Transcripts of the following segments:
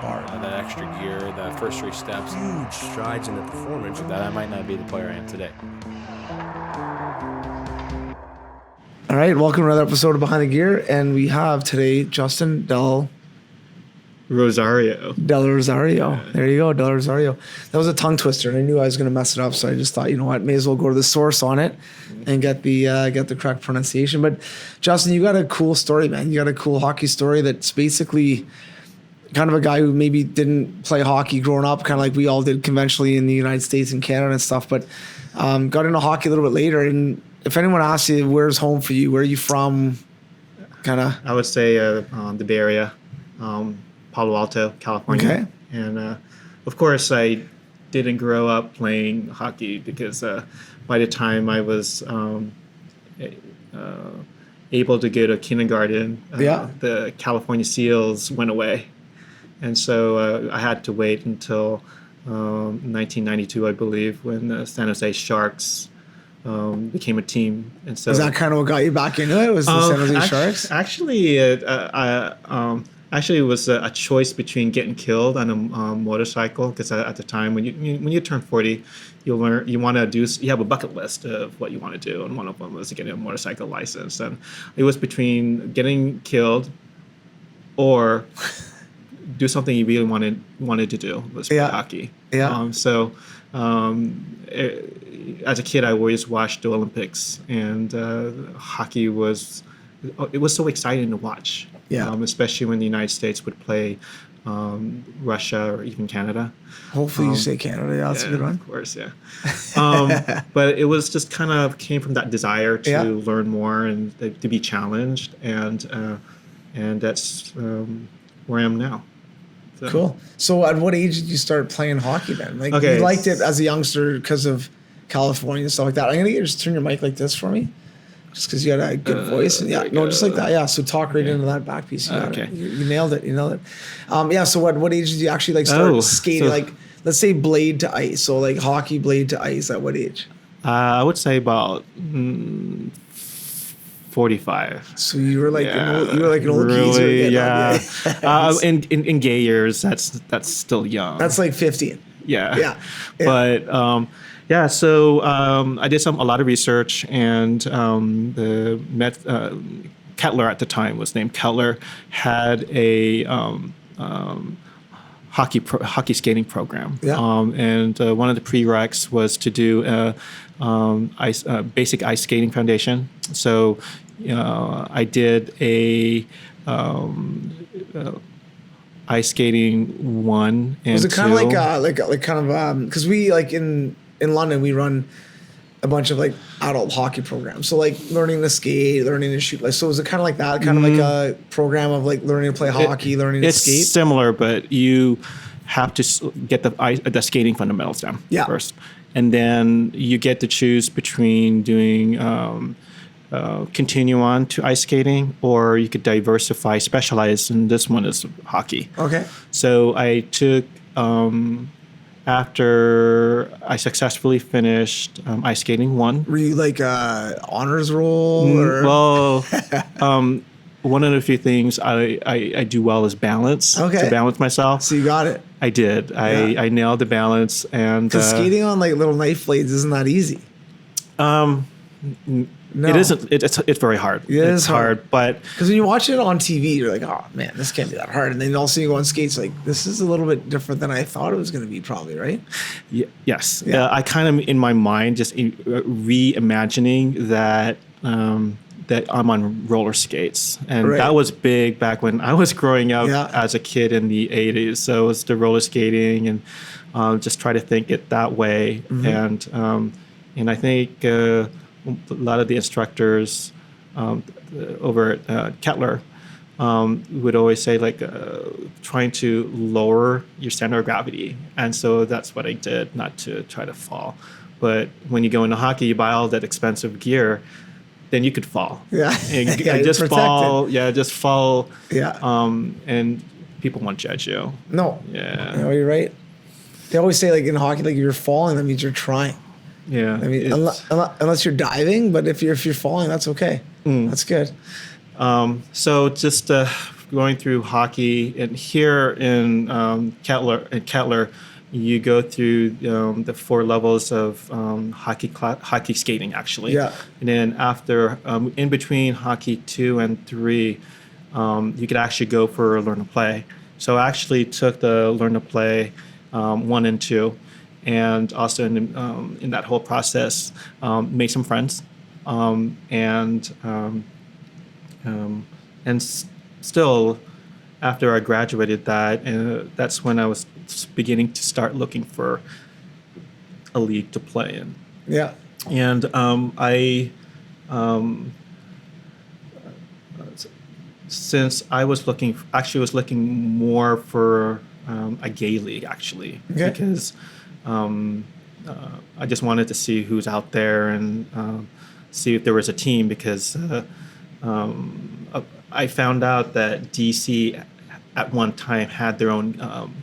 hard. That extra gear, the first 3 steps. Huge strides in the performance. That I might not be the player I am today. All right, welcome to another episode of Behind the Gear, and we have today Justin del Rosario. Yeah. There you go, Del Rosario. That was a tongue twister, and I knew I was going to mess it up, so I just thought, you know what, may as well go to the source on it and get the correct pronunciation. But Justin, you got a cool story, man. You got a cool hockey story that's basically kind of a guy who maybe didn't play hockey growing up, kind of like we all did conventionally in the United States and Canada and stuff, but got into hockey a little bit later. And if anyone asks you, where's home for you? Where are you from? Kind of. I would say the Bay Area, Palo Alto, California. Okay. And of course, I didn't grow up playing hockey because by the time I was able to go to kindergarten, the California Seals went away. And so I had to wait until 1992, I believe, when the San Jose Sharks became a team. And so is that kind of what got you back into it? Was the San Jose Sharks? Actually, it was a choice between getting killed on a motorcycle, because at the time when you turn 40, you have a bucket list of what you want to do, and one of them was getting a motorcycle license. And it was between getting killed or do something you really wanted to do, was play hockey. Yeah. As a kid, I always watched the Olympics, and hockey was so exciting to watch. Yeah. Especially when the United States would play Russia or even Canada. Hopefully you say Canada. Yeah, that's a good one. Of course, yeah. But it was just kind of came from that desire to learn more and to be challenged, and that's where I am now. So. Cool. So at what age did you start playing hockey then? Like you liked it as a youngster because of California and stuff like that. I'm gonna get you to just turn your mic like this for me, just because you got a good voice. And just like that. Yeah. So talk right into that back piece. You nailed it. So what age did you actually start skating? So, let's say blade to ice. So like hockey blade to ice. At what age? I would say about 45. So you were like an old geezer. Yeah. In gay years, that's still young. That's like 15. Yeah. But so I did a lot of research, and Kettler at the time was named Kettler, had a hockey skating program. Yeah. And one of the prereqs was to do basic ice skating foundation. So I did a ice skating 1 and 2. Was it kind of because we in London we run a bunch of adult hockey programs. So learning to skate, learning to shoot. So was it kind of like that? Kind of like a program of learning to play hockey, learning to skate? It's similar, but you have to get the skating fundamentals down first. And then you get to choose between doing continue on to ice skating, or you could specialize, and this one is hockey. Okay. So I took, after I successfully finished ice skating 1. Were you honors roll? Or? Well, one of the few things I do well is balance. Okay. To balance myself. So you got it. I did. I nailed the balance, and skating on little knife blades isn't that easy. No. It isn't. It's very hard. It's hard, but because when you watch it on TV, you're like, oh man, this can't be that hard. And then all of a sudden you go on skates, this is a little bit different than I thought it was going to be, probably, right? Yes. Yeah. I kind of in my mind just reimagining that that I'm on roller skates, and that was big back when I was growing up as a kid in the 80s. So it was the roller skating, and just try to think it that way, and I think. A lot of the instructors over at Kettler would always say trying to lower your center of gravity, and so that's what I did, not to try to fall. But when you go into hockey, you buy all that expensive gear, then you could fall. Yeah, and just fall. Yeah, just fall. Yeah. And people won't judge you. No. Yeah. No, you're right. They always say in hockey, if you're falling, that means you're trying. Yeah. I mean, unless you're diving, but if you're falling, that's okay. That's good. So just going through hockey, and here in Kettler, you go through the 4 levels of hockey skating, actually. Yeah. And then after, in between hockey 2 and 3, you could actually go for learn to play. So I actually took the learn to play 1 and 2, and also in that whole process, made some friends, still, after I graduated that's when I was beginning to start looking for a league to play in. Yeah. And since I was looking more for a gay league, actually, because I just wanted to see who's out there and see if there was a team, because I found out that D.C. at one time had their own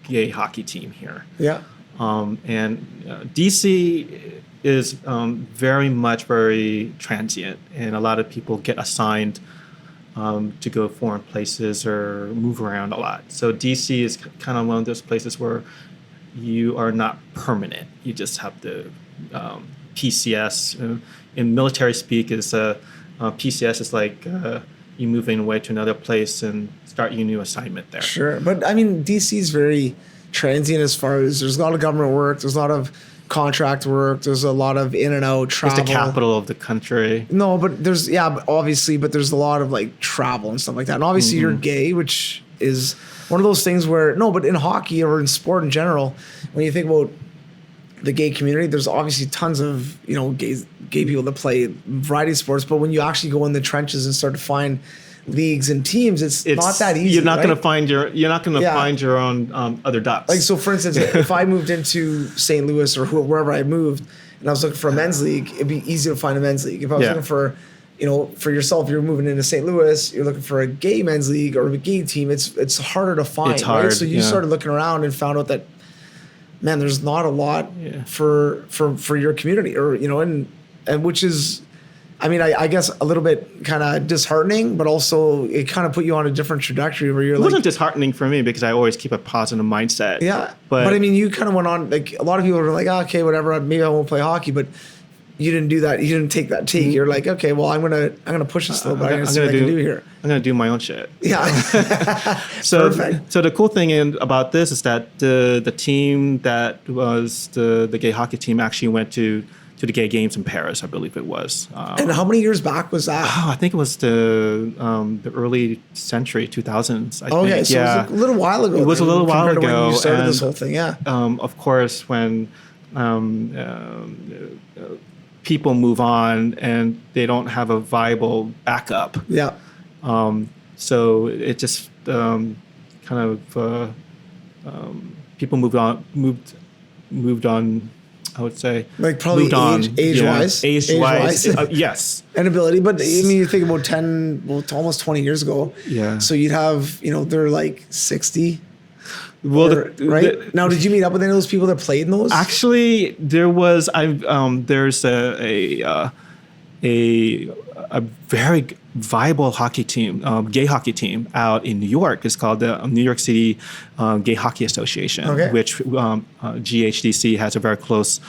gay hockey team here. Yeah. And D.C. is very transient, and a lot of people get assigned to go foreign places or move around a lot. So D.C. is kind of one of those places where you are not permanent. You just have the PCS. In military speak, PCS is like you moving away to another place and start your new assignment there. Sure. But I mean, DC is very transient as far as there's a lot of government work, there's a lot of contract work, there's a lot of in and out travel. It's the capital of the country. No, but there's obviously, but there's a lot of like travel and stuff like that. And obviously you're gay, which is one of those things where but in hockey or in sport in general, when you think about the gay community, there's obviously tons of gay people that play a variety of sports, but when you actually go in the trenches and start to find leagues and teams, it's not that easy. You're not going to find your own other ducks. Like, so for instance, if I moved into St. Louis or wherever I moved and I was looking for a men's league, it'd be easy to find a men's league. If I was looking for for yourself, you're moving into St. Louis, you're looking for a gay men's league or a gay team, it's harder to find. It's hard, right? So you started looking around and found out that, man, there's not a lot for your community, or and which is, I mean, I guess a little bit kind of disheartening, but also it kind of put you on a different trajectory where you're it wasn't disheartening for me because I always keep a positive mindset. Yeah, but I mean, you kind of went on, like, a lot of people are like, okay, whatever, maybe I won't play hockey, but you didn't do that. You didn't take that take. You're like, okay, well, I'm gonna push this a little bit. I'm gonna see what I can do here. I'm gonna do my own shit. Yeah. Perfect. So the cool thing about this is that the team that was the gay hockey team actually went to the gay games in Paris, I believe it was. And how many years back was that? Oh, I think it was the early century, 2000s. I think. So it was a little while ago. It was a little while ago. When you started this whole thing, yeah. Of course, when people move on and they don't have a viable backup. Yeah. So it just people moved on. I would say, like, probably age-wise. Yes, and ability. But I mean, you think about almost 20 years ago. Yeah. So you'd have, they're like 60. Well, right now, did you meet up with any of those people that played in those? Actually, there was. There's a very viable hockey team, gay hockey team out in New York. It's called the New York City Gay Hockey Association, which GHDC has a very close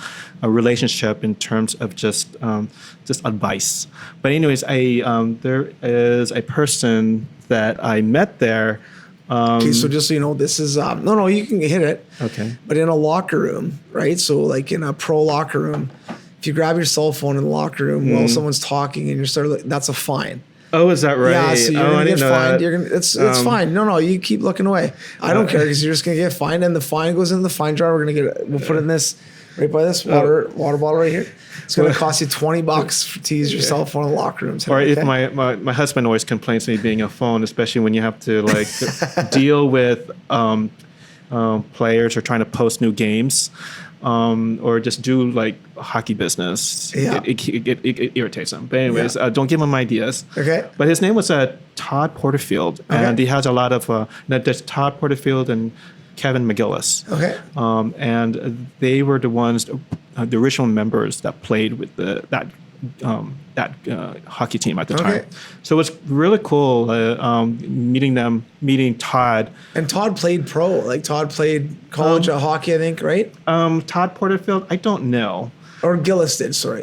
relationship in terms of just advice. But anyways, there is a person that I met there. Okay, so just so you know, this is no, you can hit it. Okay. But in a locker room, right? So like in a pro locker room, if you grab your cell phone in the locker room while someone's talking and you're that's a fine. Oh, is that right? Yeah, so you're gonna get fined. That. It's fine. No, you keep looking away. I don't care, because you're just gonna get fined, and the fine goes in the fine jar. We'll put it in this right by this water bottle right here. It's gonna cost you $20 to use your cell phone in the locker room. Or if my husband always complains to me being a phone, especially when you have to like deal with players who are trying to post new games. Or just do like hockey business. Yeah. It irritates him. But anyways, don't give him ideas. Okay. But his name was Todd Porterfield, and he has a lot of there's Todd Porterfield and Kevin McGillis. Okay. And they were the ones, the original members that played with that hockey team at the time. So it was really cool meeting Todd. And Todd played pro. Like Todd played college hockey, I think, right? Todd Porterfield, I don't know. Or Gillis did, sorry.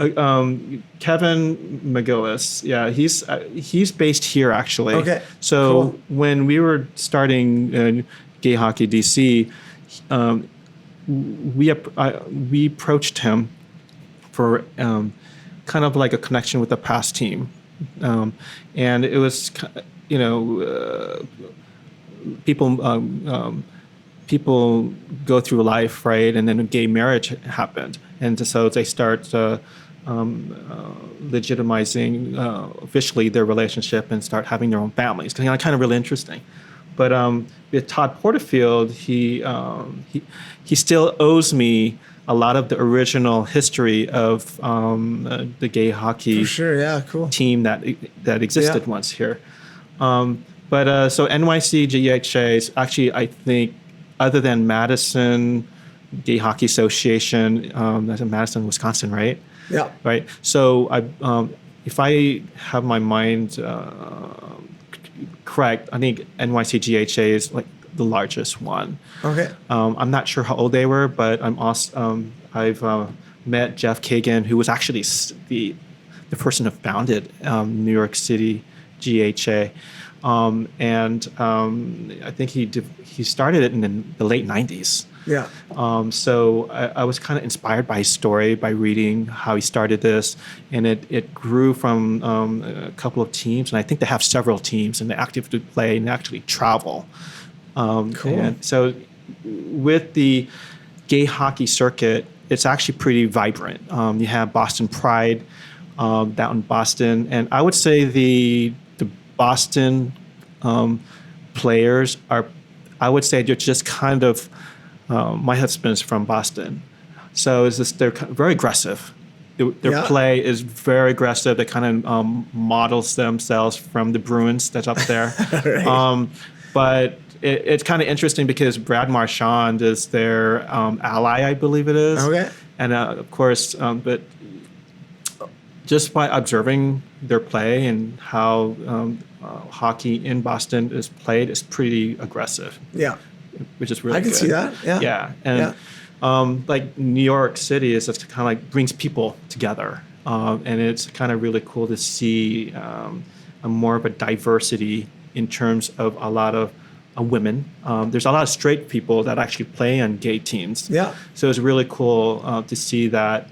Kevin McGillis, yeah, he's based here actually. Okay. So when we were starting Gay Hockey D.C, we approached him for kind of like a connection with the past team, and it was people go through life, right? And then a gay marriage happened. And so they start legitimizing officially their relationship and start having their own families. Kind of really interesting. But with Todd Porterfield, he still owes me a lot of the original history of the gay hockey team that existed once here. So NYC GHA is actually, I think, other than Madison Gay Hockey Association, that's in Madison, Wisconsin, right? Yeah. Right. So if I have my mind correct, I think NYC GHA is like the largest one. Okay. I'm not sure how old they were, but I've met Jeff Kagan, who was actually the person who founded New York City GHA. And I think he started it in the late 90s. Yeah. So I was kind of inspired by his story, by reading how he started this, and it grew from a couple of teams, and I think they have several teams, and they actively play and actually travel. Cool. And so with the gay hockey circuit, it's actually pretty vibrant. You have Boston Pride down in Boston, and I would say the Boston players are, I would say they're just kind of, my husband's from Boston, so they're very aggressive. Their play is very aggressive. They kind of models themselves from the Bruins that's up there. Right. But it's kind of interesting because Brad Marchand is their ally, I believe it is. Okay. And of course, but just by observing their play and how hockey in Boston is played, is pretty aggressive. Yeah. Which is really good. I can see that. Yeah. Yeah. And like New York City is just kind of like brings people together. And it's kind of really cool to see a more of a diversity in terms of a lot of women. There's a lot of straight people that actually play on gay teams. Yeah. So it's really cool to see that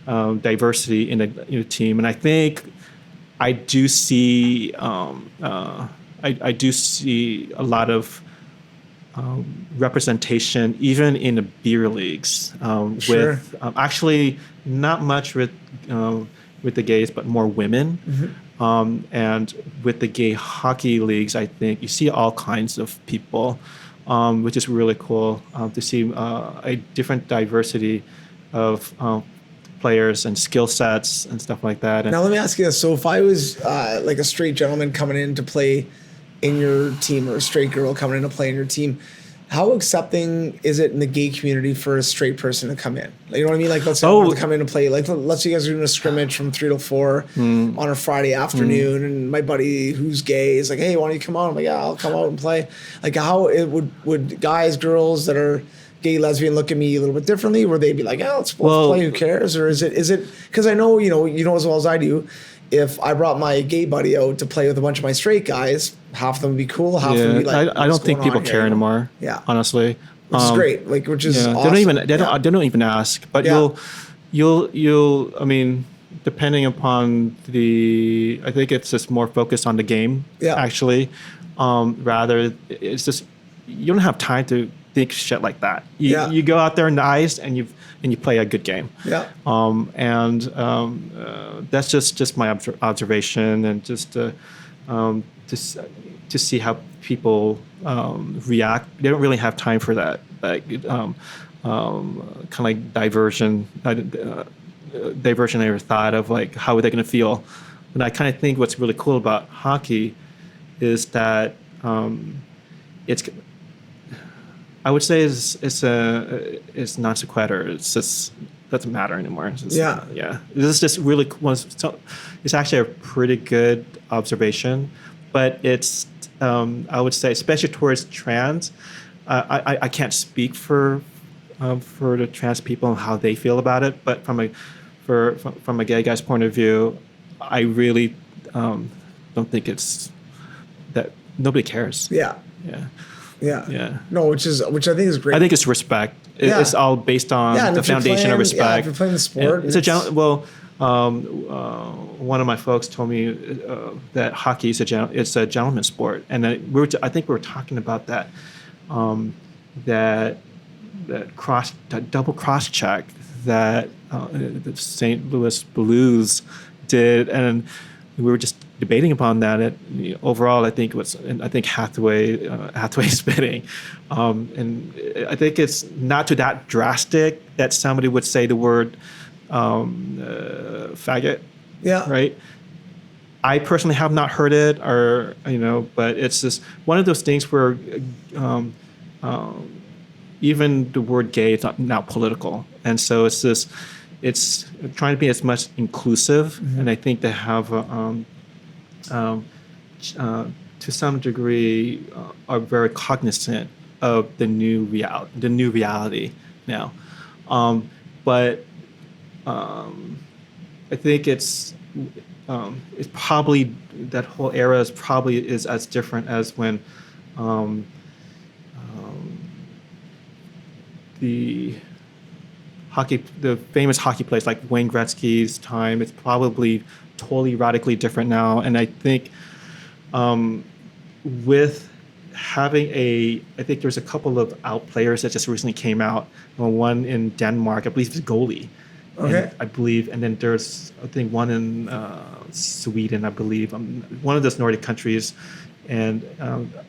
diversity in a team. And I think I do see I do see a lot of representation even in the beer leagues. Sure. With actually not much with the gays, but more women. Mm-hmm. And with the gay hockey leagues, I think you see all kinds of people, which is really cool to see a different diversity of players and skill sets and stuff like that. And now let me ask you this. So if I was like a straight gentleman coming in to play in your team, or a straight girl coming in to play in your team, how accepting is it in the gay community for a straight person to come in? You know what I mean? Like, let's say I want to come in and play. Like, let's say you guys are doing a scrimmage from 3 to 4 on a Friday afternoon, and my buddy who's gay is like, "Hey, why don't you come out?" I'm like, "Yeah, I'll come out and play." Like, how it would guys, girls that are gay, lesbian look at me a little bit differently? Where they'd be like, "Yeah, let's play. Who cares?" Or is it because I know you know as well as I do. If I brought my gay buddy out to play with a bunch of my straight guys, half of them would be cool, half of them would be like, I don't think people care anymore. Yeah, honestly, which is great. Which is awesome. They don't even ask. But you'll. I mean, depending upon I think it's just more focused on the game. Yeah. Actually, rather it's just you don't have time to think shit like that. You go out there in the ice and you play a good game. Yeah. That's just my observation, and just to see how people react. They don't really have time for that, like kind of like diversionary thought of like how are they going to feel. And I kind of think what's really cool about hockey is that I would say it's non sequitur. It's just doesn't matter anymore. Yeah. This just really it's actually a pretty good observation, but it's I would say, especially towards trans, I can't speak for the trans people and how they feel about it, but from a gay guy's point of view, I really don't think it's that nobody cares. Yeah. No, which I think is great. I think it's respect. It's all based on the foundation of respect. Yeah, if you're playing the sport, one of my folks told me that hockey is it's a gentleman's sport, and I think we were talking about that that double cross check that the St. Louis Blues did, and we were just debating upon that. Overall, I think Hathaway spitting, and I think it's not to that drastic that somebody would say the word faggot. Yeah. Right. I personally have not heard it, or but it's just one of those things where even the word gay is not now political, and so it's trying to be as much inclusive, and I think they have to some degree are very cognizant of the new reality now, but I think it's probably that whole era is as different as when the famous hockey players like Wayne Gretzky's time. It's probably totally radically different now, and I think with having I think there's a couple of out players that just recently came out. One in Denmark, I believe, is goalie. Okay. And then there's I think one in Sweden, I believe, one of those Nordic countries, and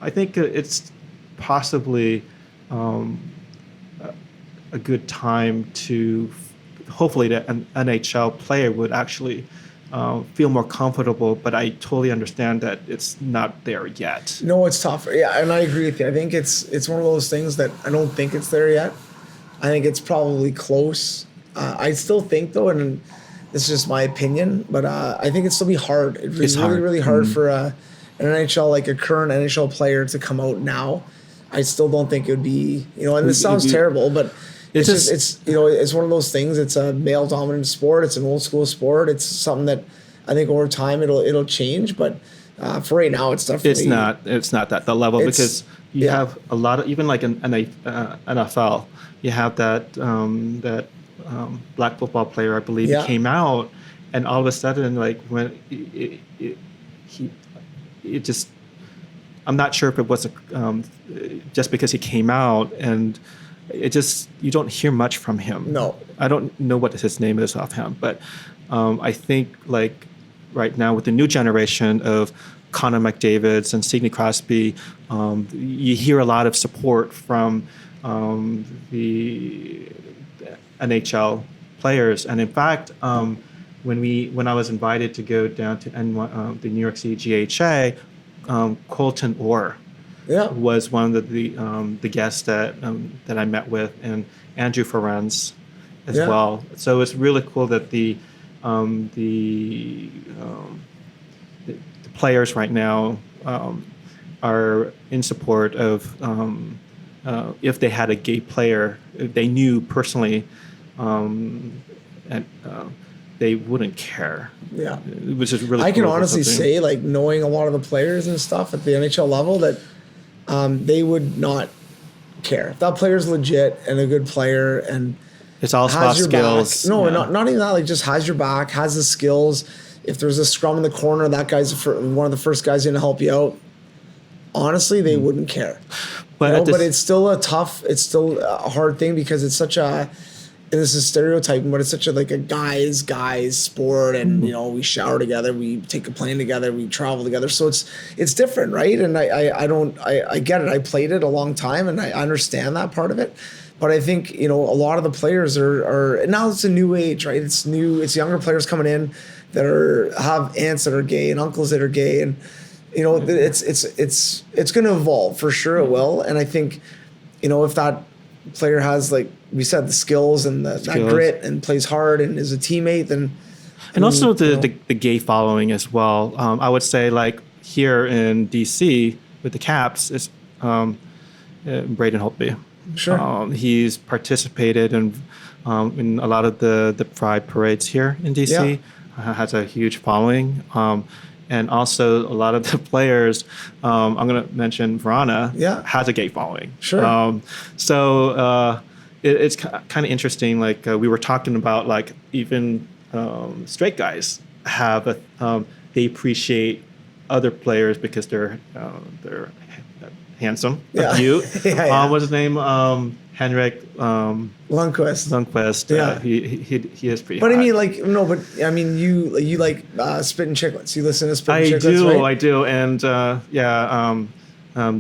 I think it's possibly a good time to hopefully that an NHL player would actually feel more comfortable, but I totally understand that it's not there yet. No, it's tough. Yeah, and I agree with you. I think it's one of those things that I don't think it's there yet. I think it's probably close. I still think, though, and this is just my opinion, but I think it'd still be hard. It'd be really hard for an NHL, like a current NHL player, to come out now. I still don't think it would be, and this sounds terrible, but it's one of those things. It's a male dominant sport. It's an old school sport. It's something that I think over time it'll change, but for right now, it's definitely it's not that the level, because you have a lot of, even like an NFL, you have that black football player, I believe, came out, and all of a sudden, like when it just, I'm not sure if it was just because he came out, and it just, you don't hear much from him. No, I don't know what his name is offhand, but I think like right now with the new generation of Connor McDavids and Sidney Crosby, you hear a lot of support from the NHL players, and in fact, when I was invited to go down to the New York City GHA, Colton Orr was one of the guests that I met with, and Andrew Ferenz as well. So it's really cool that the players right now are in support of if they had a gay player they knew personally, and they wouldn't care. Yeah, which is really. I can honestly say, like, knowing a lot of the players and stuff at the NHL level, that they would not care if that player's legit and a good player, and it's all soft skills. No, not even that. Like, just has your back, has the skills. If there's a scrum in the corner, that guy's one of the first guys in to help you out. Honestly, they wouldn't care. But it's still a hard thing, because it's such a, and this is stereotyping, but it's such a guys sport, and we shower together, we take a plane together, we travel together, so it's different, right? And I get it. I played it a long time, and I understand that part of it. But I think a lot of the players are now, it's a new age, right? It's new. It's younger players coming in that have aunts that are gay and uncles that are gay, and it's going to evolve, for sure. It will. And I think if that player has, like, we said the skills and that grit and plays hard and is a teammate, then. And also the gay following as well. I would say like here in D.C. with the Caps is Braden Holtby. Sure. He's participated in a lot of the pride parades here in D.C. Yeah. Has a huge following. And also a lot of the players, I'm going to mention Verana, has a gay following. Sure. It's kind of interesting. Like we were talking about, like even straight guys have they appreciate other players because they're handsome, cute. What's his name? Henrik Lundqvist. Yeah, he is pretty. But hot. I mean, like no, but I mean, you like Spittin' Chicklets. You listen to Spittin' Chicklets, I do, and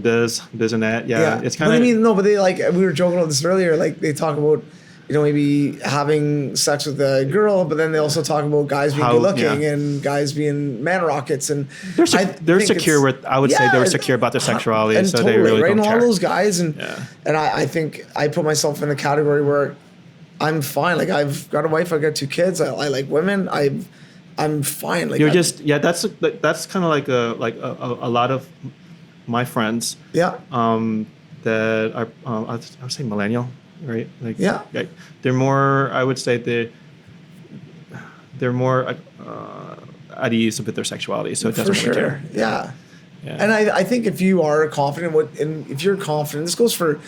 Biz and that. Yeah, it's kind of. But I mean, no, but they like we were joking about this earlier. Like they talk about, maybe having sex with a girl, but then they also talk about guys being good looking and guys being man rockets, and they're secure with. I would say they're secure about their sexuality, and so totally, they really don't care. And all those guys, and I think I put myself in a category where I'm fine. Like I've got a wife, I've got 2 kids. I like women. I'm fine. Like you're that's kind of like a lot of my friends. Yeah. That are I would say millennial. Right. Like, yeah. They're more. I would say they're more at ease with their sexuality, so it doesn't really care. Yeah. And I think if you are confident, if you're confident, this goes for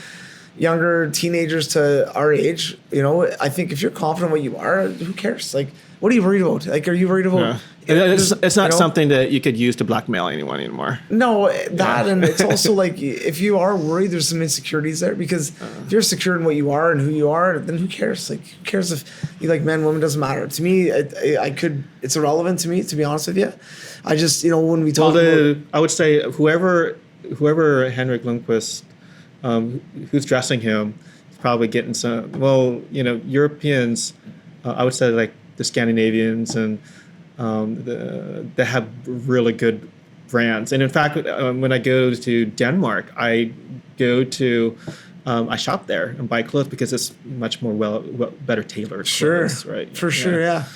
younger teenagers to our age. I think if you're confident in what you are, who cares? Like, what are you worried about? Like, are you worried about? Yeah. It's not something that you could use to blackmail anyone anymore. No, and it's also like if you are worried, there's some insecurities there because if you're secure in what you are and who you are, then who cares? Like, who cares if you like men, women? Doesn't matter to me. It's irrelevant to me, to be honest with you. I just when we talk. I would say whoever Henrik Lundqvist, who's dressing him, is probably getting some. Well, Europeans. I would say like the Scandinavians and. They have really good brands, and in fact, when I go to Denmark, I shop there and buy clothes because it's much more better tailored. Sure, clothes, right? For sure, yeah.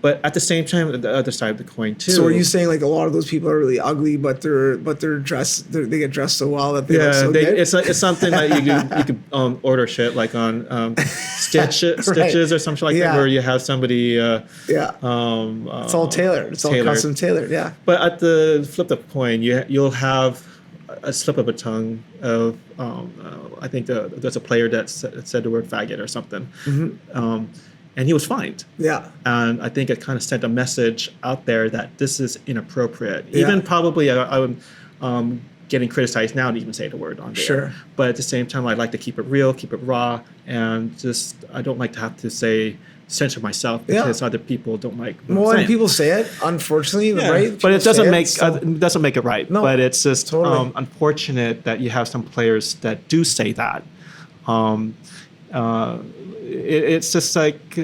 But at the same time, the other side of the coin too. So are you saying like a lot of those people are really ugly, but they're dressed, they get dressed so well that they look so good? It's something that you could order shit like on Stitches or something like that, where you have somebody. It's all tailored. It's all custom tailored. Yeah. But at the flip of the coin, you'll have a slip of a tongue of I think there's a player that said the word faggot or something. Mm-hmm. And he was fined. Yeah. And I think it kind of sent a message out there that this is inappropriate. Even probably I'm getting criticized now to even say the word on there. Sure. But at the same time, I'd like to keep it real, keep it raw, and just I don't like to have to censor myself because other people don't like what I'm saying. People say it, unfortunately, right? But it doesn't make it right. No, but it's just totally. Unfortunate that you have some players that do say that. It's just like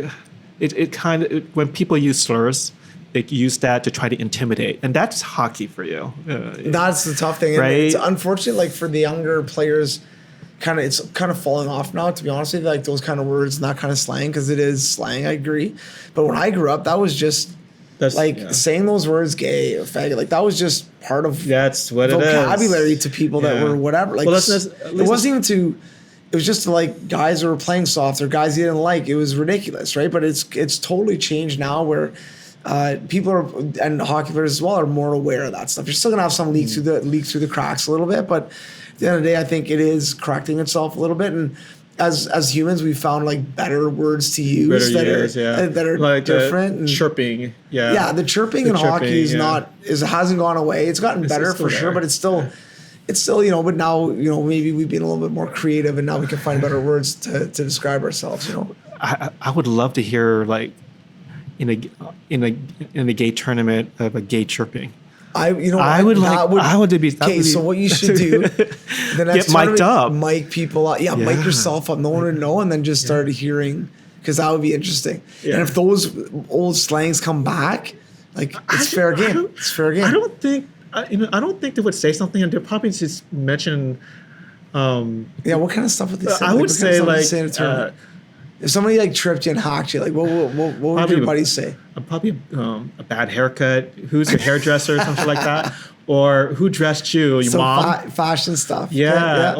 it kind of when people use slurs, they use that to try to intimidate, and that's hockey for you. That's the tough thing, right? And it's unfortunate, like for the younger players, it's kind of falling off now. To be honest with you, like those kind of words and that kind of slang, because it is slang. I agree, but when I grew up, that was just saying those words, gay or faggot, like that was just part of that's what vocabulary to people that were whatever. Like it wasn't even to. It was just like guys that were playing soft or guys you didn't like. It was ridiculous, right? But it's totally changed now where people are, and hockey players as well, are more aware of that stuff. You're still gonna have some leak through the cracks a little bit, but at the end of the day, I think it is correcting itself a little bit. And as humans, we found like better words to use that are like different. Chirping, the chirping in hockey hasn't gone away. It's gotten better for sure, but it's still. It's still, but now, maybe we've been a little bit more creative and now we can find better words to describe ourselves, I would love to hear like in a gay tournament of a gay chirping. So what you should do, the next get mic'd up, mic people up, mic yourself up, no one would know, and then just start hearing, because that would be interesting. Yeah. And if those old slangs come back, like it's fair game. It's fair game. I don't think they would say something, and they'll probably just mention What kind of stuff would they say? I would say like if somebody like tripped you and hacked you, like what would your buddies say? Probably a bad haircut. Who's your hairdresser or something like that? Or who dressed you? Your mom? Fashion stuff. Yeah.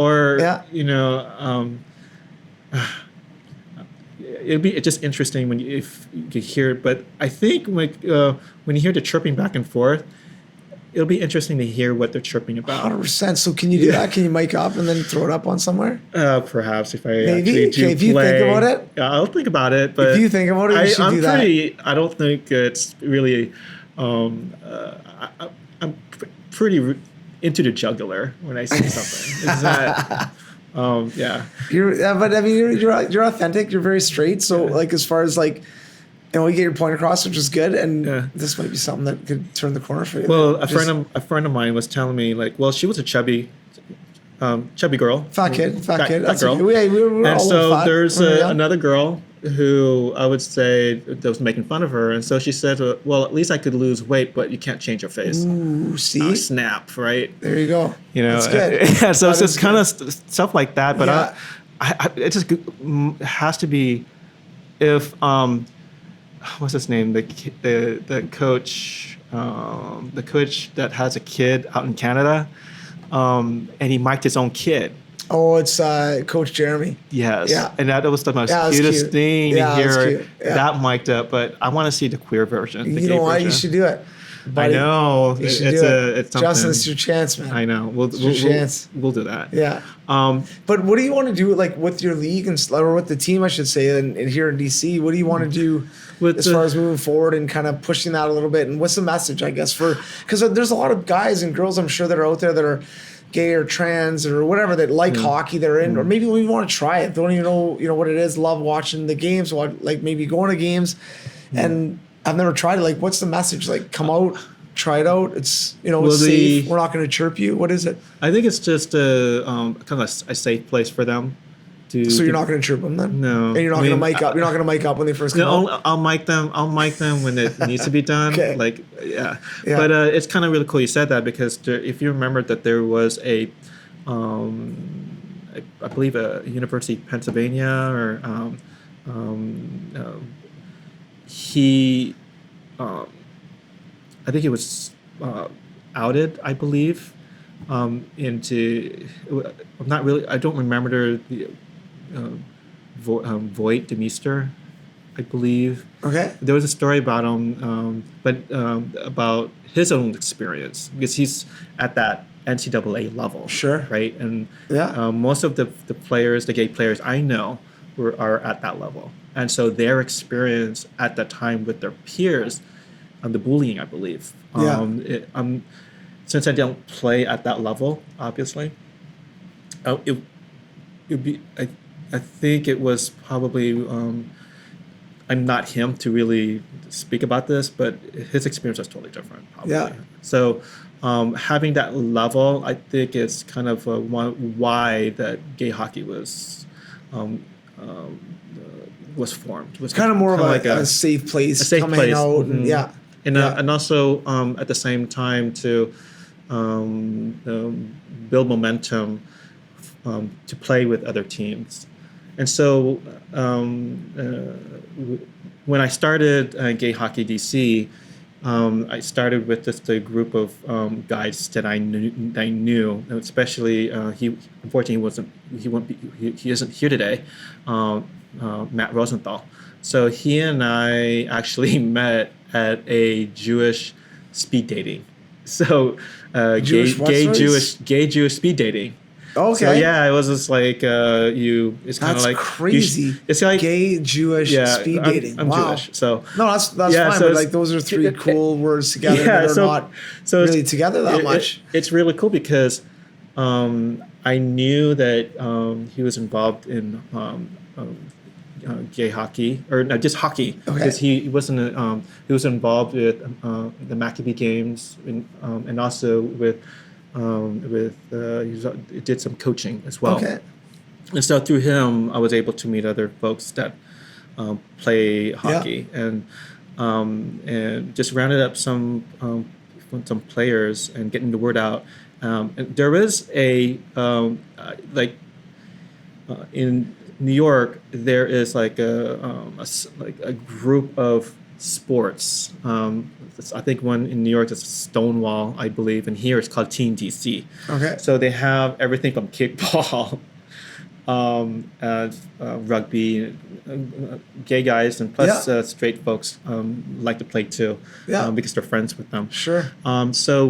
You know, it's just interesting if you could hear it. But I think when you hear the chirping back and forth, it'll be interesting to hear what they're chirping about. 100%. So can you do that? Can you mic up and then throw it up on somewhere? Perhaps if I maybe. Actually do if you play, think about it. I'll think about it. But if you think about it, you should do that. I don't think it's really. I'm pretty into the jugular when I see something. Is that? Yeah. But I mean, you're authentic. You're very straight. So like as far as like. And we get your point across, which is good, and this might be something that could turn the corner for you. Well, a friend of mine was telling me like, well, she was a chubby girl, fat kid. That girl. Okay. We and so there's another girl who I would say that was making fun of her, and so she said, well, at least I could lose weight, but you can't change your face. Ooh, see, snap, right? There you go. You know, that's good. Yeah. So it's just kind of stuff like that, but it just has to be if what's his name? The coach, the coach that has a kid out in Canada, and he mic'd his own kid. Oh, it's Coach Jeremy. Yes. Yeah. And that was the most cutest thing to hear that mic'd up. But I want to see the queer version. You know why? You should do it. Buddy. I know. You should do it. It's Justin, it's your chance, man. I know. We'll do that. Yeah. But what do you want to do, like with your league or with the team, I should say, and here in DC? What do you want to do as far as moving forward and kind of pushing that a little bit? And what's the message, I guess, because there's a lot of guys and girls I'm sure that are out there that are gay or trans or whatever that like hockey they're in, or maybe we want to try it. They don't even know what it is. Love watching the games, like maybe going to games, and I've never tried it. Like, what's the message? Like, come out, try it out. It's it's safe. We're not going to chirp you. What is it? I think it's just a kind of a safe place for them. So you're not going to chirp them then? No. And you're not going to mic up. You're not going to mic up when they first come out. I'll mic them. I'll mic them when it needs to be done. Okay. Like, yeah. But it's kind of really cool you said that, because if you remember that there was I believe a University of Pennsylvania or he I think it was outed, I believe, into I'm not really, I don't remember the Voigt Demeester, I believe. Okay. There was a story about him, but about his own experience, because he's at that NCAA level. Sure. Right? And most of the players, the gay players I know, are at that level. And so their experience at that time with their peers, the bullying, I believe. Since I don't play at that level, obviously, it'd be. I think it was probably. I'm not him to really speak about this, but his experience was totally different. Probably. Yeah. So, having that level, I think is kind of why that gay hockey was formed. It was kind of more of like a safe place. A safe place. Out mm-hmm. And and also at the same time to build momentum to play with other teams. And so when I started Gay Hockey D.C., I started with just a group of guys that I knew, especially he isn't here today, Matt Rosenthal. So he and I actually met at a Jewish speed dating. So gay Jewish speed dating. Okay. So yeah, it was just like it's kind of like crazy. It's like gay Jewish speed dating. I'm wow. Jewish, so no, that's fine. So but like those are three cool words together that are not really together that much. It's really cool because I knew that he was involved in gay hockey, or no, just hockey, because he wasn't. He was involved with the Maccabee games and also with. He did some coaching as well. Okay. And so through him, I was able to meet other folks that play hockey, and just rounded up some players and getting the word out. There is in New York, there is like a group of sports. I think one in New York is Stonewall, I believe, and here it's called Team D.C. Okay. So they have everything from kickball, rugby, gay guys, and plus straight folks like to play too, because they're friends with them. Sure. So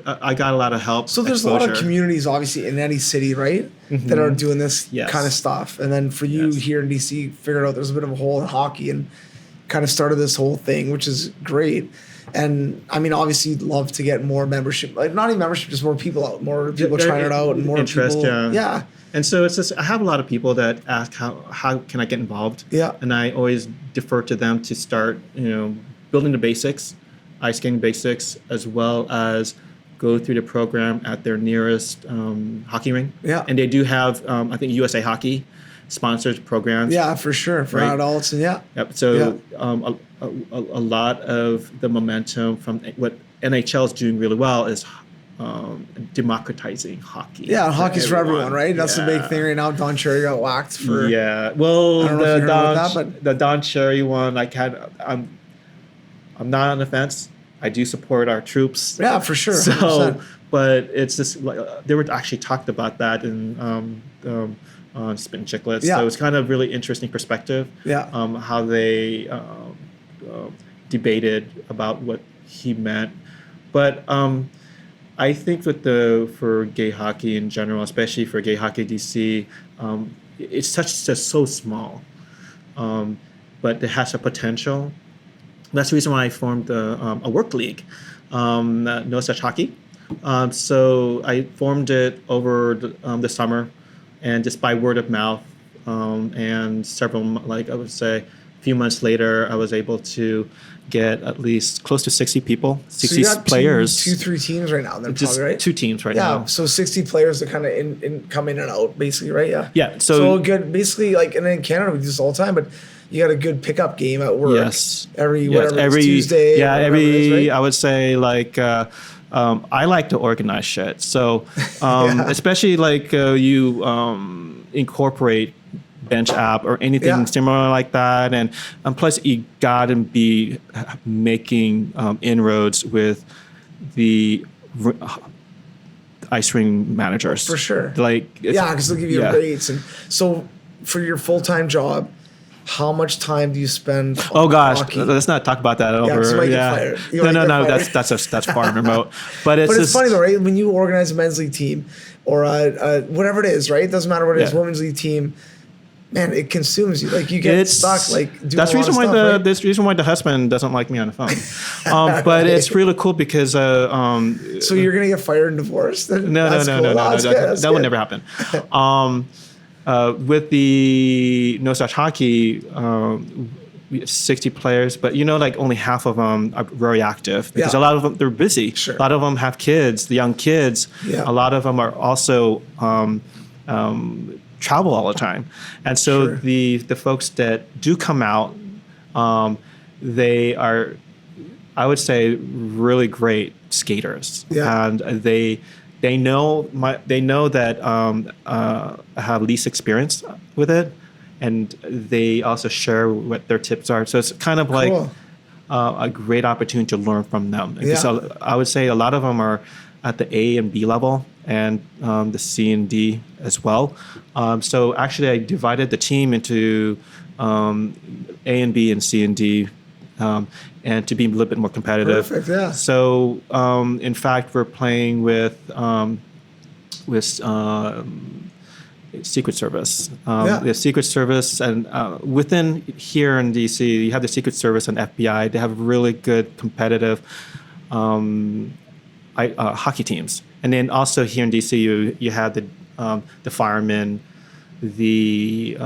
I got a lot of help. So there's a lot of communities, obviously, in any city, right, that are doing this kind of stuff. And then for you here in DC, figured out there's a bit of a hole in hockey and kind of started this whole thing, which is great. And I mean, obviously, you'd love to get more membership, like not even membership, just more people out, more people trying it out, and more interest, people. Yeah. And so it's just, I have a lot of people that ask how can I get involved? Yeah. And I always defer to them to start, building the basics, ice skating basics, as well as go through the program at their nearest hockey rink. Yeah. And they do have, I think USA Hockey sponsors programs. Yeah, for sure, for adults, and Yep. So a lot of the momentum from what NHL is doing really well is democratizing hockey. Yeah, hockey's for everyone, right? That's the big thing right now. Don Cherry got whacked for. Yeah, well, the Don Cherry one, I'm not on the fence. I do support our troops. Yeah, for sure. 100%. So, but it's just they were actually talked about that in on Spin Chicklets. Yeah. So it's kind of really interesting perspective. Yeah. How they debated about what he meant, but I think for gay hockey in general, especially for Gay Hockey DC, it's just so small, but it has a potential. That's the reason why I formed a work league, No Such Hockey. So I formed it over the summer, and just by word of mouth, and several, I would say, a few months later, I was able to get at least close to 60 people, 60 so you got players. 2-3 teams right now, then Just probably, right? 2 teams right now. Yeah, so 60 players that kind of come in and out, basically, right? Yeah. Yeah. So good, basically, and in Canada we do this all the time, but you got a good pickup game at work. Yes. Every Tuesday. Yeah, right? I would say I like to organize shit. So especially you incorporate bench app or anything similar like that, and plus you gotta be making inroads with the ice rink managers for sure. Because they'll give you rates. And so for your full-time job, how much time do you spend on hockey? Let's not talk about that over. No, that's far remote. But it's funny though, right? When you organize a men's league team or whatever it is, right? It doesn't matter what it is, women's league team. Man, it consumes you. You get stuck. Doing that's a lot of stuff, right? That's the reason why the husband doesn't like me on the phone. But it's really cool because. So you're gonna get fired and divorced? No. That would never happen. With the No Such Hockey, we have 60 players, but only half of them are very active because a lot of them, they're busy. Sure. A lot of them have kids, the young kids. Yeah. A lot of them are also travel all the time. And so the folks that do come out, they are, I would say, really great skaters. Yeah. And they know that I have least experience with it, and they also share what their tips are. So it's kind of a great opportunity to learn from them. So I would say a lot of them are at the A and B level, and the C and D as well. So actually, I divided the team into A and B and C and D. And to be a little bit more competitive. Perfect, yeah. So, in fact, we're playing with Secret Service. The Secret Service, and within here in DC, you have the Secret Service and FBI. They have really good competitive hockey teams. And then also here in DC, you have the firemen, the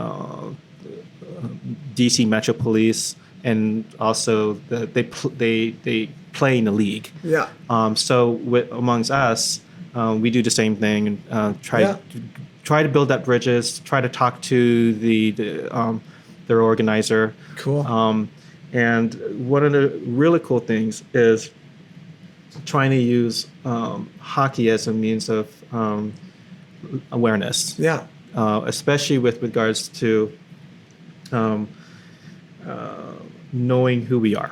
DC Metro Police, and also they play in the league. Yeah. So amongst us, we do the same thing and try to build that bridges. Try to talk to their organizer. Cool. And one of the really cool things is trying to use hockey as a means of awareness. Yeah. Especially with regards to knowing who we are.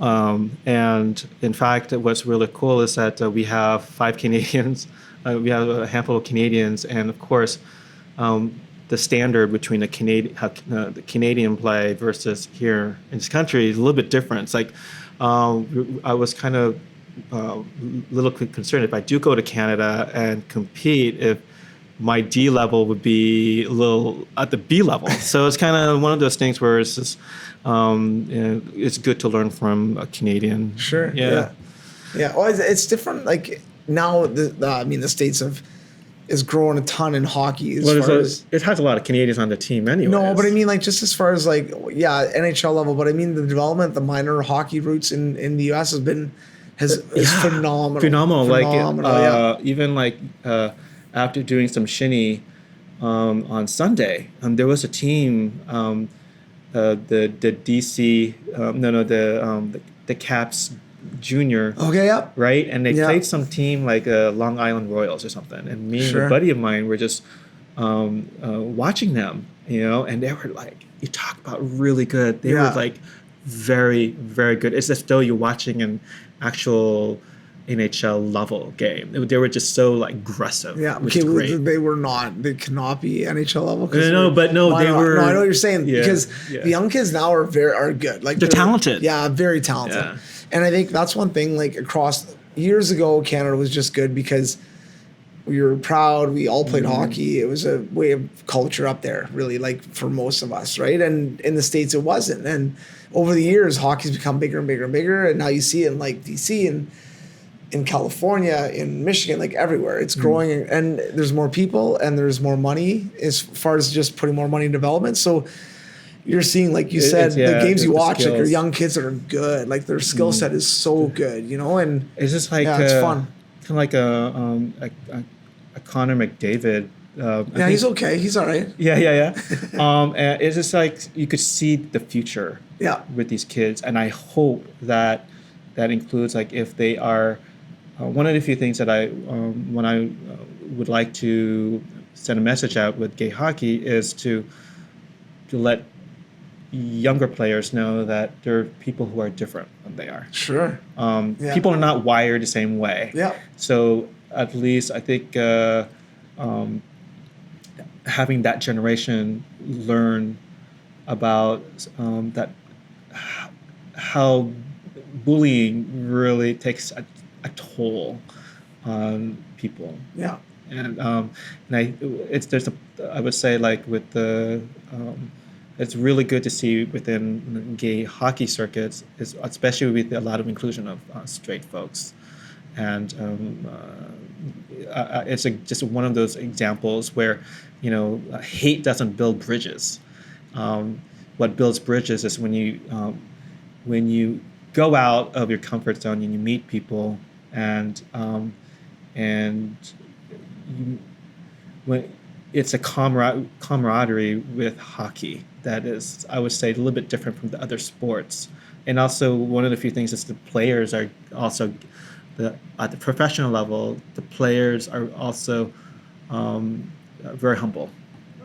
And in fact, what's really cool is that we have 5 Canadians, we have a handful of Canadians, and of course, the standard between the Canadian play versus here in this country is a little bit different. It's like I was kind of a little concerned if I do go to Canada and compete, if my D level would be a little at the B level. So it's kind of one of those things where it's just, it's good to learn from a Canadian. Sure. Yeah. Well, it's different. Like now, the States is growing a ton in hockey. It has a lot of Canadians on the team anyway. No, but I mean, like, just as far as like, NHL level, but I mean, the development, the minor hockey roots in the U.S. is phenomenal. Phenomenal. Like, even like, after doing some shinny on Sunday, there was a team, the D.C. The Caps Junior. Okay, yep. Right, and they played some team like Long Island Royals or something, and me and a buddy of mine were just watching them, and they were like, you talk about really good. They were like very, very good. It's as though you're watching an actual NHL level game. They were just so like aggressive. Yeah, which is great. They were not. They cannot be NHL level. They were. No, I know what you're saying, because the young kids now are good. Like they're talented. Yeah, very talented. Yeah. And I think that's one thing. Like across years ago, Canada was just good because we were proud. We all played hockey. It was a way of culture up there, really, like for most of us, right? And in the States, it wasn't. And over the years, hockey's become bigger and bigger and bigger. And now you see it in like DC and in California, in Michigan, like everywhere. It's growing, and there's more people and there's more money as far as just putting more money in development. So you're seeing, like you said, the games you watch, like your young kids that are good, like their skill set is so good, and it's just like it's fun. Kind of like a Connor McDavid. He's okay. He's all right. Yeah. And it's just like you could see the future. With these kids, and I hope that includes like if they are. One of the few things that when I would like to send a message out with gay hockey is to let younger players know that there are people who are different than they are. Sure. People are not wired the same way. Yeah. So at least I think having that generation learn about that how bullying really takes a toll on people. Yeah. And I would say like with the it's really good to see within gay hockey circuits, especially with a lot of inclusion of straight folks, and it's just one of those examples where hate doesn't build bridges. What builds bridges is when you go out of your comfort zone and you meet people, and when it's a camaraderie with hockey that is, I would say, a little bit different from the other sports. And also one of the few things is the players are also at the professional level. The players are also very humble,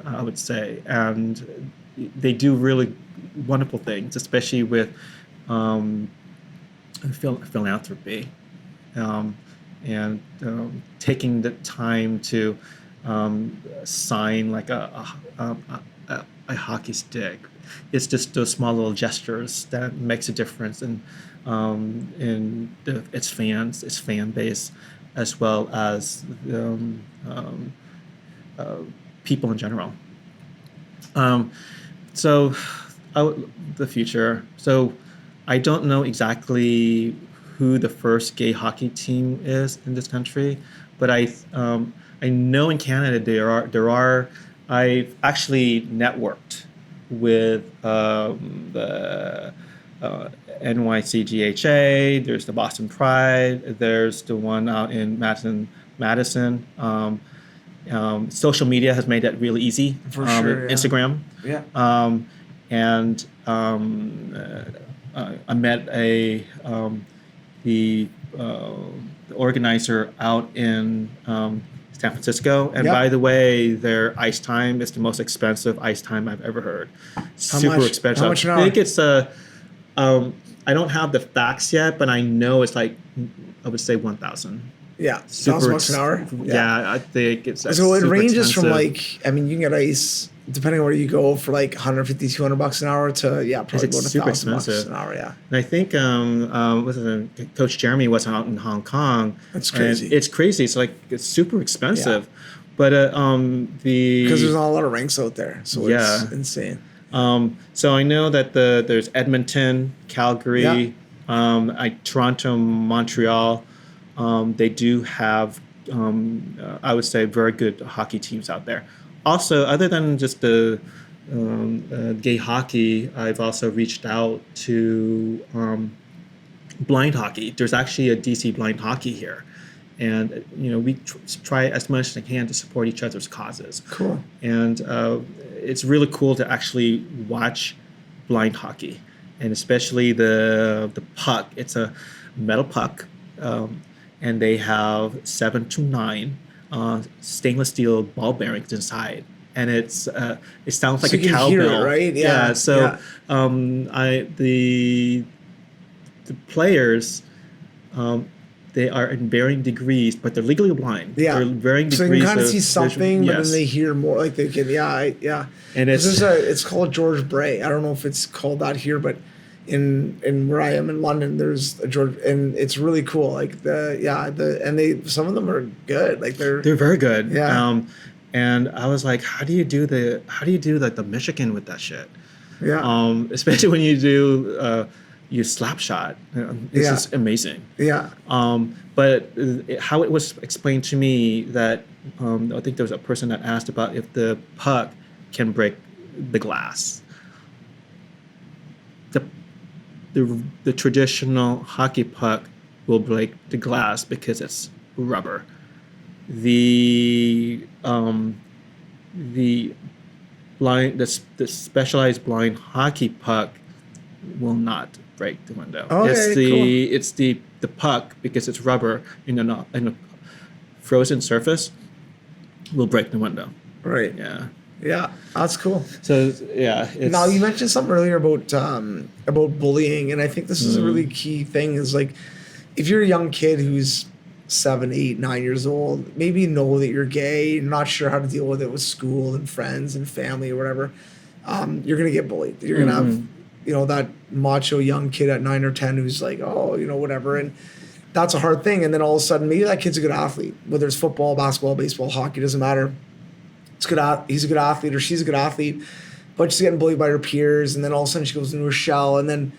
I would say, and they do really wonderful things, especially with philanthropy, and taking the time to sign like a hockey stick. It's just those small little gestures that makes a difference in its fans, its fan base, as well as people in general. The future. So I don't know exactly who the first gay hockey team is in this country, but I know in Canada there are. I've actually networked with the NYCGHA. There's the Boston Pride. There's the one out in Madison. Social media has made that really easy. For sure, yeah. Instagram. Yeah. I met the organizer out in San Francisco. And by the way, their ice time is the most expensive ice time I've ever heard. Super expensive. How much an hour? I think it's I don't have the facts yet, but I know it's like, I would say 1,000. Yeah, $1,000 an hour. Yeah, I think it's so. It ranges expensive. from like, I mean, you can get ice depending on where you go for like $150, $200 an hour to probably about $1,000 an hour. Yeah, and I think Coach Jeremy was out in Hong Kong. That's crazy. It's crazy. It's like it's super expensive, but because there's not a lot of rinks out there, so it's insane. So I know that there's Edmonton, Calgary, Toronto, Montreal. They do have, I would say, very good hockey teams out there. Also, other than just the gay hockey, I've also reached out to blind hockey. There's actually a DC blind hockey here. And, we try as much as I can to support each other's causes. Cool. And it's really cool to actually watch blind hockey. And especially the puck. It's a metal puck. And they have 7 to 9 stainless steel ball bearings inside, and it sounds like a cowbell, hear it, right? Yeah. So the players, they are in varying degrees, but they're legally blind. Yeah, they're varying degrees. So you can kind of see something, but yes. then they hear more. Like they can, yeah. And it's called George Bray. I don't know if it's called that here, but in where I am in London, there's a George, and it's really cool. Like some of them are good. Like they're very good. Yeah. And I was like, how do you do like the Michigan with that shit? Yeah. Especially when you do you slap shot. It's just amazing. Yeah. But how it was explained to me that I think there was a person that asked about if the puck can break the glass. The traditional hockey puck will break the glass because it's rubber. The specialized blind hockey puck will not break the window. Okay, It's the puck, because it's rubber in a frozen surface, will break the window. Right. Yeah. Yeah, that's cool. So yeah. Now you mentioned something earlier about bullying, and I think this is a really key thing. Is like, if you're a young kid who's 7, 8, 9 years old, maybe you know that you're gay, not sure how to deal with it with school and friends and family or whatever. You're gonna get bullied. You're gonna have, that macho young kid at 9 or 10 who's like, oh, whatever, and that's a hard thing. And then all of a sudden, maybe that kid's a good athlete, whether it's football, basketball, baseball, hockey, doesn't matter. He's a good athlete or she's a good athlete, but she's getting bullied by her peers, and then all of a sudden she goes into her shell, and then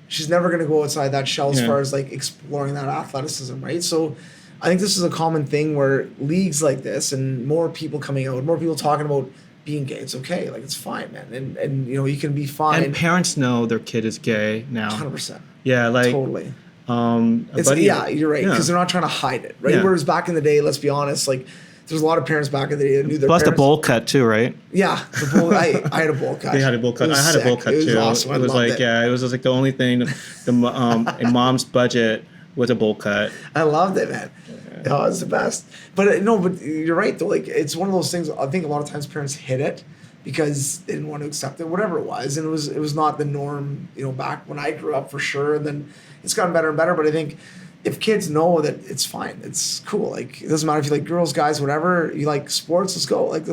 she's never going to go outside that shell as far as like exploring that athleticism, right? So I think this is a common thing where leagues like this and more people coming out, more people talking about being gay, it's okay, like it's fine, man, and you can be fine. And parents know their kid is gay now. 100%. Yeah, like totally. You're right, because they're not trying to hide it, right? Whereas back in the day, let's be honest, like, there's a lot of parents back in the day that knew their parents. Plus the bowl cut too, right? Yeah, the bowl. I had a bowl cut. They had a bowl cut. I had a bowl cut too. It was awesome. It was like it was like the only thing in mom's budget was a bowl cut. I loved it, man. Yeah. Oh, it's the best. But but you're right though. Like, it's one of those things. I think a lot of times parents hid it because they didn't want to accept it, whatever it was, and it was not the norm. Back when I grew up, for sure. And then it's gotten better and better. But I think, if kids know that it's fine, it's cool. Like, it doesn't matter if you like girls, guys, whatever. You like sports, let's go. Like,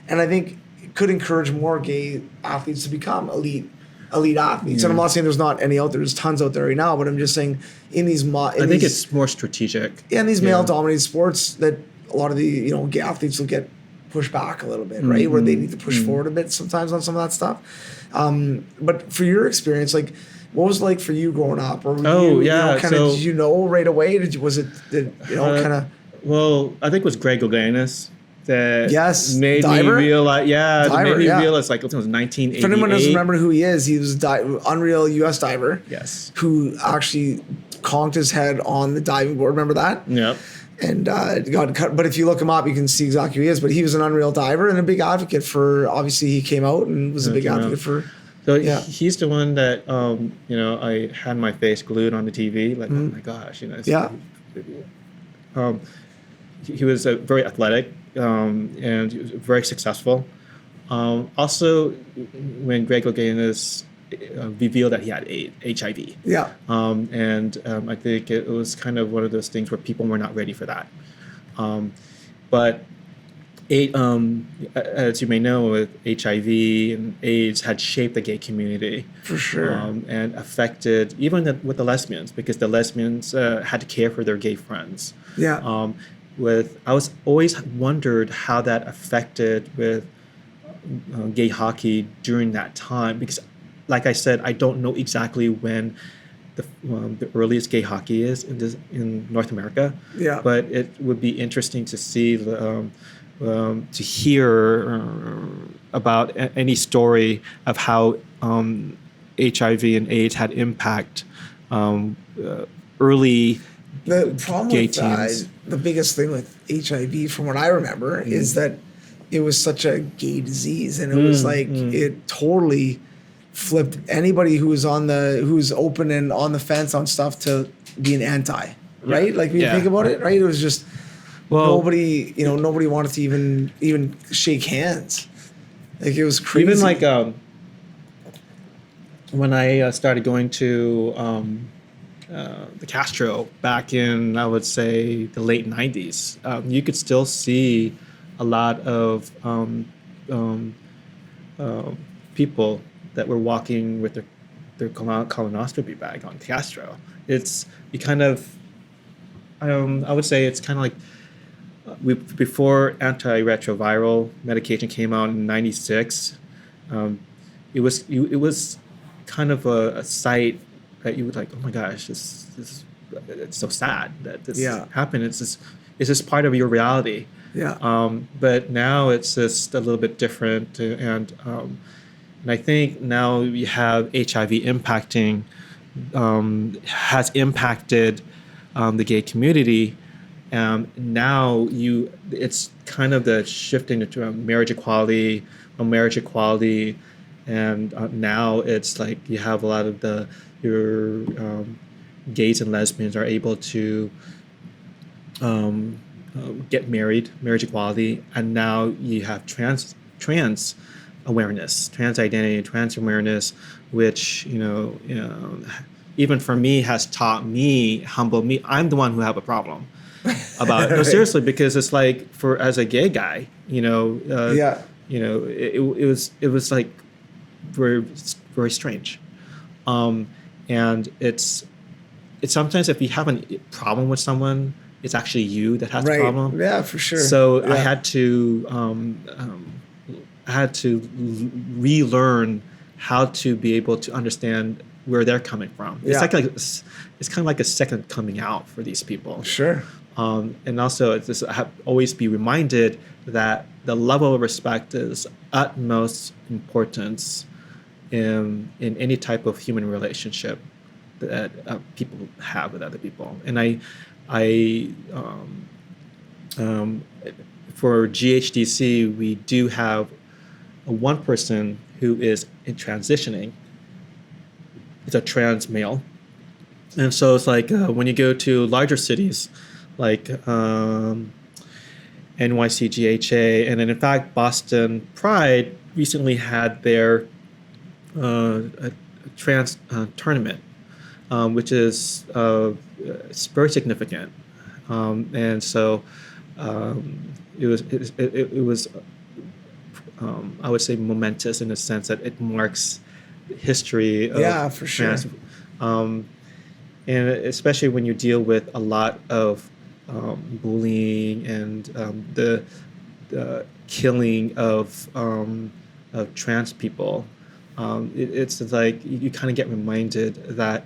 and I think it could encourage more gay athletes to become elite athletes. And I'm not saying there's not any out there. There's tons out there right now. But I'm just saying I think it's more strategic. Yeah, in these male-dominated sports, that a lot of the gay athletes will get pushed back a little bit, right? Where they need to push forward a bit sometimes on some of that stuff. But for your experience, like, what was it like for you growing up? Or did you know right away? Well, I think it was Greg Louganis that made diver? me realize. Yeah, diver, made me realize, like, it was 1988. If anyone doesn't remember who he is, he was unreal U.S. diver. Yes. Who actually conked his head on the diving board. Remember that? Yep. And got cut. But if you look him up, you can see exactly who he is. But he was an unreal diver and a big advocate for. Obviously, he came out and was a big advocate for So he's the one that I had my face glued on the TV, like, oh my gosh, he was very athletic, and he was very successful. Also, when Greg Louganis revealed that he had HIV. Yeah. I think it was kind of one of those things where people were not ready for that. But as you may know, with HIV and AIDS had shaped the gay community. For sure. And affected even with the lesbians, because the lesbians had to care for their gay friends. Yeah. I was always wondered how that affected with gay hockey during that time, because, like I said, I don't know exactly when the earliest gay hockey is in North America. Yeah. But it would be interesting to see to hear about any story of how HIV and AIDS had impact early the problem gay with teens. The biggest thing with HIV, from what I remember, is that it was such a gay disease, and it was like it totally flipped anybody who's open and on the fence on stuff to being anti, right? Like when you think about it, right? It was just nobody wanted to even shake hands. Like it was crazy. Even like when I started going to the Castro back in, I would say, the late 90s, you could still see a lot of people that were walking with their colonoscopy bag on Castro. It's you kind of, I would say it's kind of like before antiretroviral medication came out in '96. It was kind of a sight that you would like, oh my gosh, this it's so sad that this happened. It's just part of your reality. Yeah. But now it's just a little bit different, and I think now we have HIV impacting, has impacted the gay community. Now it's kind of the shifting to marriage equality, and now it's like you have a lot of your gays and lesbians are able to get married, marriage equality, and now you have trans awareness, trans identity, trans awareness, which even for me has taught me, humbled me. I'm the one who have a problem about it. No, seriously, because it's like as a gay guy, it was like very, very strange, and it's sometimes if you have a problem with someone, it's actually you that has the problem. Yeah, for sure. So I had to relearn how to be able to understand where they're coming from. It's it's kind of like a second coming out for these people. Sure. And also, I have always be reminded that the level of respect is utmost importance in any type of human relationship that people have with other people. And for GHDC, we do have one person who is in transitioning. It's a trans male. And so it's like when you go to larger cities like NYCGHA, and then in fact Boston Pride recently had their a trans tournament, which is it's very significant. And so it was I would say momentous in the sense that it marks history of for sure. And especially when you deal with a lot of bullying and the killing of trans people, it's like you kind of get reminded that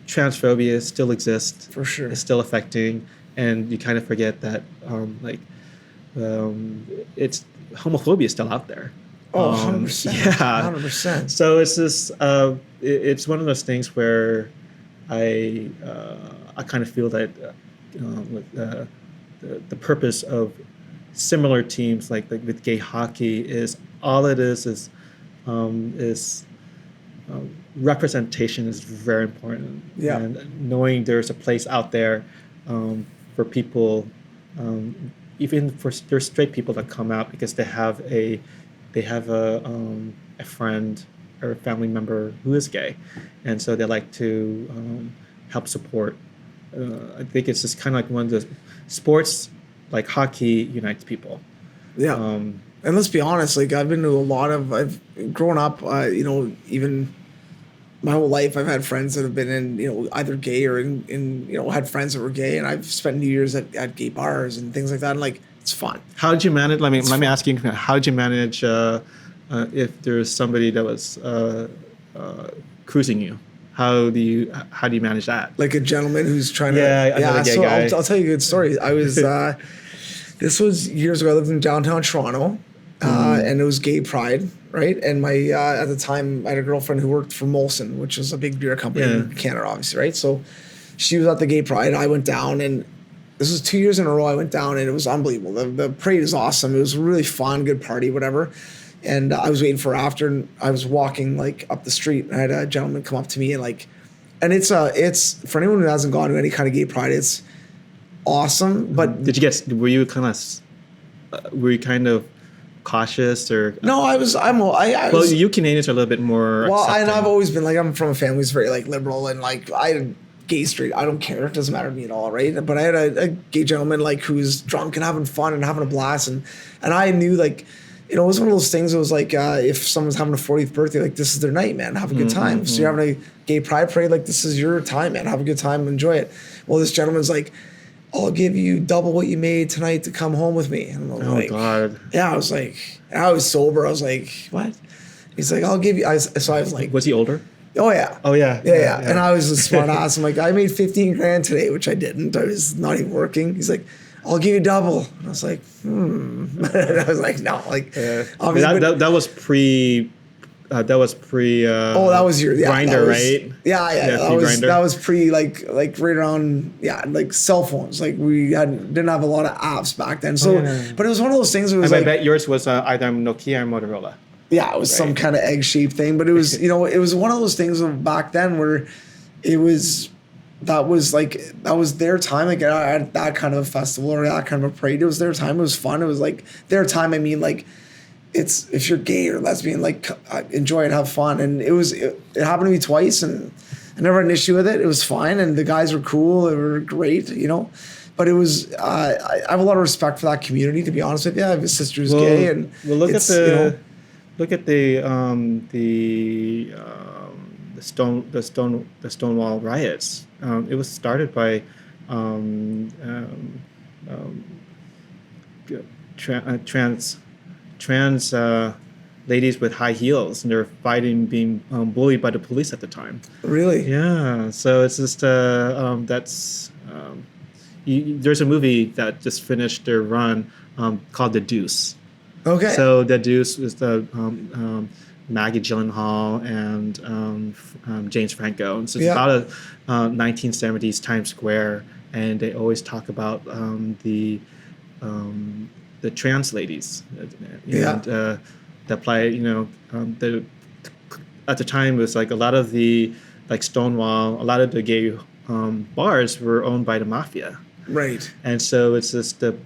transphobia still exists. For sure. It's still affecting, and you kind of forget that it's homophobia is still out there. 100%. Yeah, 100%. So it's this. It's one of those things where I kind of feel that the purpose of similar teams like with gay hockey is all it is representation is very important. Yeah. And knowing there's a place out there for people, even for there's straight people that come out because they have a friend or a family member who is gay, and so they like to help support. I think it's just kind of like one of the sports, like hockey, unites people. Yeah. And let's be honest, like I've been to I've grown up, even my whole life, I've had friends that have been in, either gay or had friends that were gay, and I've spent New Year's at gay bars and things like that, and like it's fun. How did you manage? Let me ask you. How did you manage if there's somebody that was cruising you? How do you manage that? Like a gentleman who's trying to. Another gay guy. I'll tell you a good story. I was. This was years ago. I lived in downtown Toronto, and it was Gay Pride, right? And my at the time, I had a girlfriend who worked for Molson, which is a big beer company in Canada, obviously, right? So she was at the Gay Pride. I went down, and this was 2 years in a row. I went down, and it was unbelievable. The parade is awesome. It was really fun, good party, whatever. And I was waiting for after, and I was walking like up the street, and I had a gentleman come up to me and it's for anyone who hasn't gone to any kind of gay pride, it's awesome. But were you kind of cautious or? No, I was. Well, you Canadians are a little bit more. Well, accepting. and I've always been like, I'm from a family that's very like liberal, and like gay, straight, I don't care. It doesn't matter to me at all, right? But I had a gay gentleman like who's drunk and having fun and having a blast, and I knew like. It was one of those things. It was like if someone's having a 40th birthday, like this is their night, man. Have a good time. So you're having a gay pride parade, like this is your time, man. Have a good time, enjoy it. Well, this gentleman's like, I'll give you double what you made tonight to come home with me. And I'm like, God. Yeah, I was like, I was sober. I was like, what? He's like, I'll give you. So I was like, was he older? Oh yeah. Oh yeah. Yeah. And I was a smart ass. I'm like, I made 15 grand today, which I didn't. I was not even working. He's like, I'll give you double. And I was like, And I was like, no, like, obviously. That was pre. That was your Grinder, right? Yeah. That was pre like right around like cell phones. Like we didn't have a lot of apps back then. So, but it was one of those things. It was I bet yours was either Nokia or Motorola. Yeah, it was some kind of egg shaped thing. But it was it was one of those things back then where it was. That was their time, like at that kind of a festival or that kind of a parade. It was their time. It was fun. It was like their time. I mean, like it's if you're gay or lesbian, like enjoy it, have fun. And it happened to me twice, and I never had an issue with it. It was fine, and the guys were cool. They were great, But it was I have a lot of respect for that community. To be honest with you, I have a sister who's gay, and look at the Stonewall riots. It was started by trans ladies with high heels, and they're fighting being bullied by the police at the time. Really? Yeah. So it's just there's a movie that just finished their run called The Deuce. Okay. So The Deuce is the Maggie Gyllenhaal and James Franco. And so it's about a 1970s Times Square, and they always talk about the trans ladies and that play. At the time it was like a lot of the Stonewall, a lot of the gay bars were owned by the mafia. Right. And so it's just there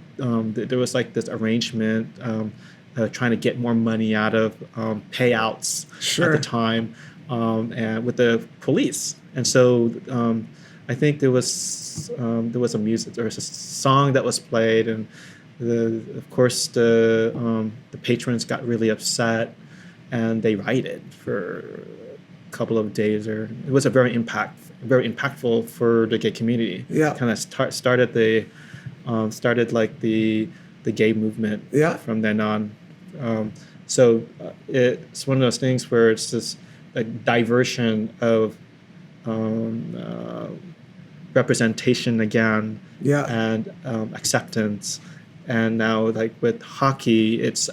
was like this arrangement. Trying to get more money out of payouts at the time, and with the police. And so I think there was a music, there was a song that was played, and of course the patrons got really upset, and they rioted for a couple of days. Or it was very impactful for the gay community. Yeah, kind of started the gay movement. Yeah. From then on. So it's one of those things where it's just a diversion of representation again, and acceptance. And now, like with hockey, it's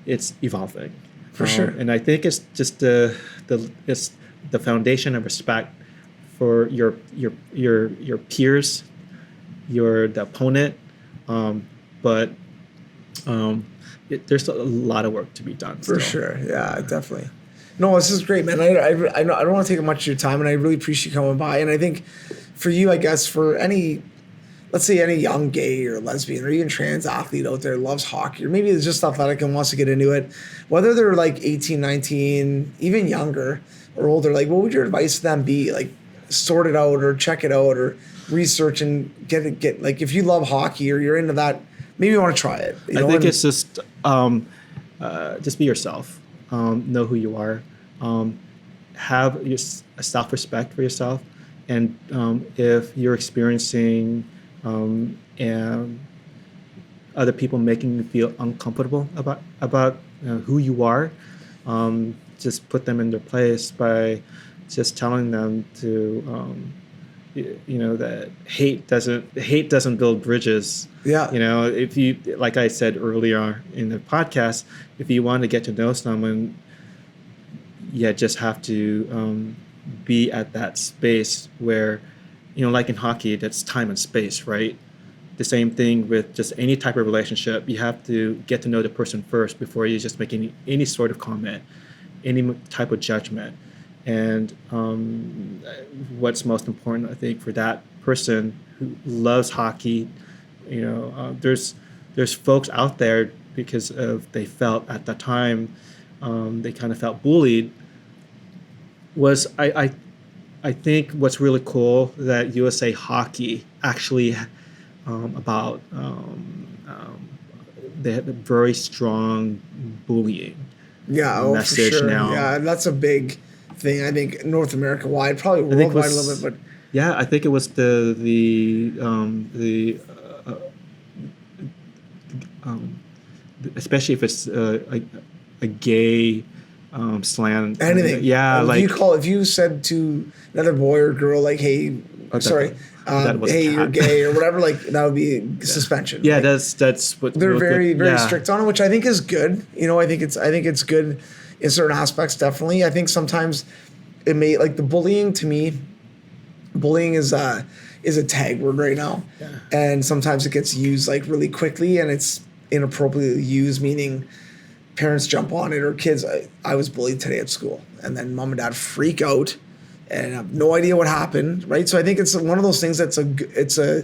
it's evolving for sure. And I think it's just the foundation of respect for your peers, the opponent, but there's a lot of work to be done. For sure. Yeah, definitely. No, this is great, man. I don't want to take much of your time, and I really appreciate you coming by. And I think for you, I guess, for any, let's say any young gay or lesbian or even trans athlete out there loves hockey, or maybe is just athletic and wants to get into it, whether they're like 18, 19, even younger or older, like what would your advice to them be? Like sort it out or check it out or research and get like if you love hockey or you're into that, maybe you want to try it. I think it's just be yourself. Know who you are. Have a self-respect for yourself. And if you're experiencing other people making you feel uncomfortable about who you are, just put them in their place by just telling them to that hate doesn't build bridges. Yeah. If you, like I said earlier in the podcast, if you want to get to know someone, you just have to be at that space where, like in hockey, that's time and space, right? The same thing with just any type of relationship. You have to get to know the person first before you just make any sort of comment, any type of judgment. And what's most important, I think, for that person who loves hockey, there's folks out there because of they felt at the time they kind of felt bullied. I think what's really cool that USA Hockey actually they have a very strong bullying message for sure. now. Yeah, that's a big thing. I think North America wide, probably worldwide a little bit, but yeah, I think it was especially if it's a gay slant. Anything. Yeah, if you said to another boy or girl like, "Hey, hey, you're gay" or whatever, like that would be suspension. Yeah, like, that's what they're very strict on it, which I think is good. I think it's good in certain aspects. Definitely, I think sometimes it may like the bullying. To me, bullying is a tag word right now, and sometimes it gets used like really quickly, and it's inappropriately used, meaning parents jump on it or kids. I was bullied today at school, and then mom and dad freak out and have no idea what happened, right? So I think it's one of those things that's it's a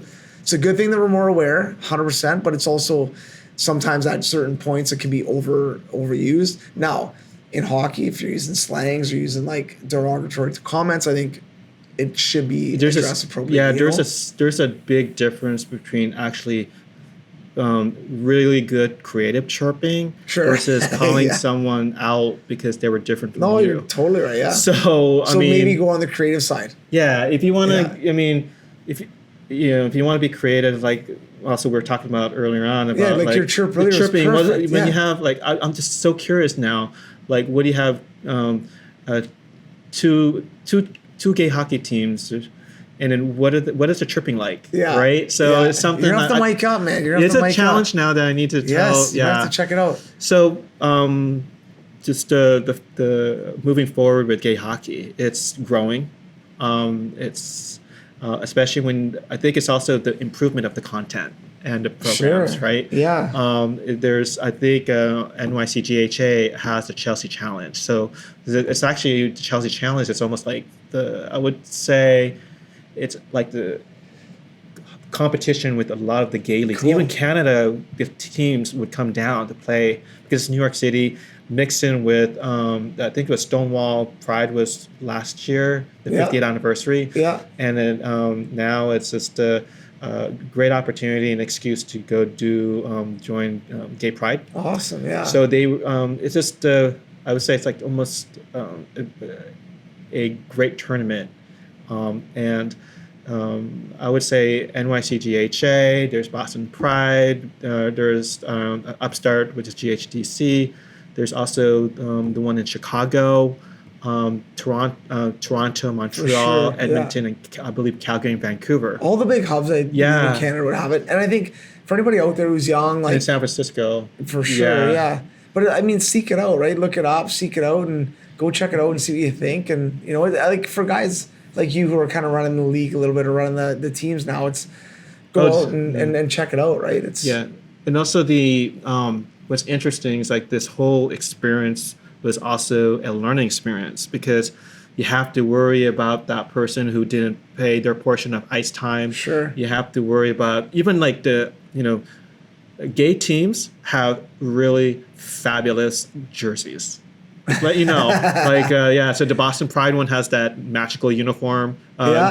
good thing that we're more aware, 100%, but it's also sometimes at certain points it can be overused. Now, in hockey, if you're using slangs or using like derogatory comments, I think it should be addressed appropriately. Yeah, there's a big difference between actually really good creative chirping versus calling someone out because they were different from you. No, you're totally right. Yeah. So maybe go on the creative side. Yeah, if you want to, if you want to be creative, like also we were talking about earlier on about like your chirp really chirping. Was perfect. When you have like, I'm just so curious now. Like, what do you have? Two gay hockey teams. And then what is the chirping like? Yeah. Right? So it's something. You have to mic up, man. It's a challenge now that I need to tell. Yes, you have to check it out. So just the moving forward with gay hockey, it's growing. It's especially when I think it's also the improvement of the content and the programs, right? Yeah. There's I think NYCGHA has the Chelsea Challenge. So it's actually the Chelsea Challenge. It's almost like I would say. It's like the competition with a lot of the gay leagues. Cool. Even Canada, the teams would come down to play because it's New York City, mixed in with, I think it was Stonewall Pride was last year, the 50th anniversary. Yeah. And then now it's just a great opportunity and excuse to go join Gay Pride. Awesome, yeah. So it's just, I would say it's like almost a great tournament. I would say NYCGHA, there's Boston Pride, there's Upstart, which is GHDC. There's also the one in Chicago, Toronto, Montreal, Edmonton, and I believe Calgary and Vancouver. All the big hubs in Canada would have it. And I think for anybody out there who's young, like... In San Francisco. For sure, yeah. But I mean, seek it out, right? Look it up, seek it out, and go check it out and see what you think. And, like for guys... like you who are kind of running the league a little bit or running the teams now, it's go out and check it out, right? And also the what's interesting is like this whole experience was also a learning experience because you have to worry about that person who didn't pay their portion of ice time. Sure. You have to worry about even like gay teams have really fabulous jerseys. Just let you know, so the Boston Pride one has that magical unicorn, and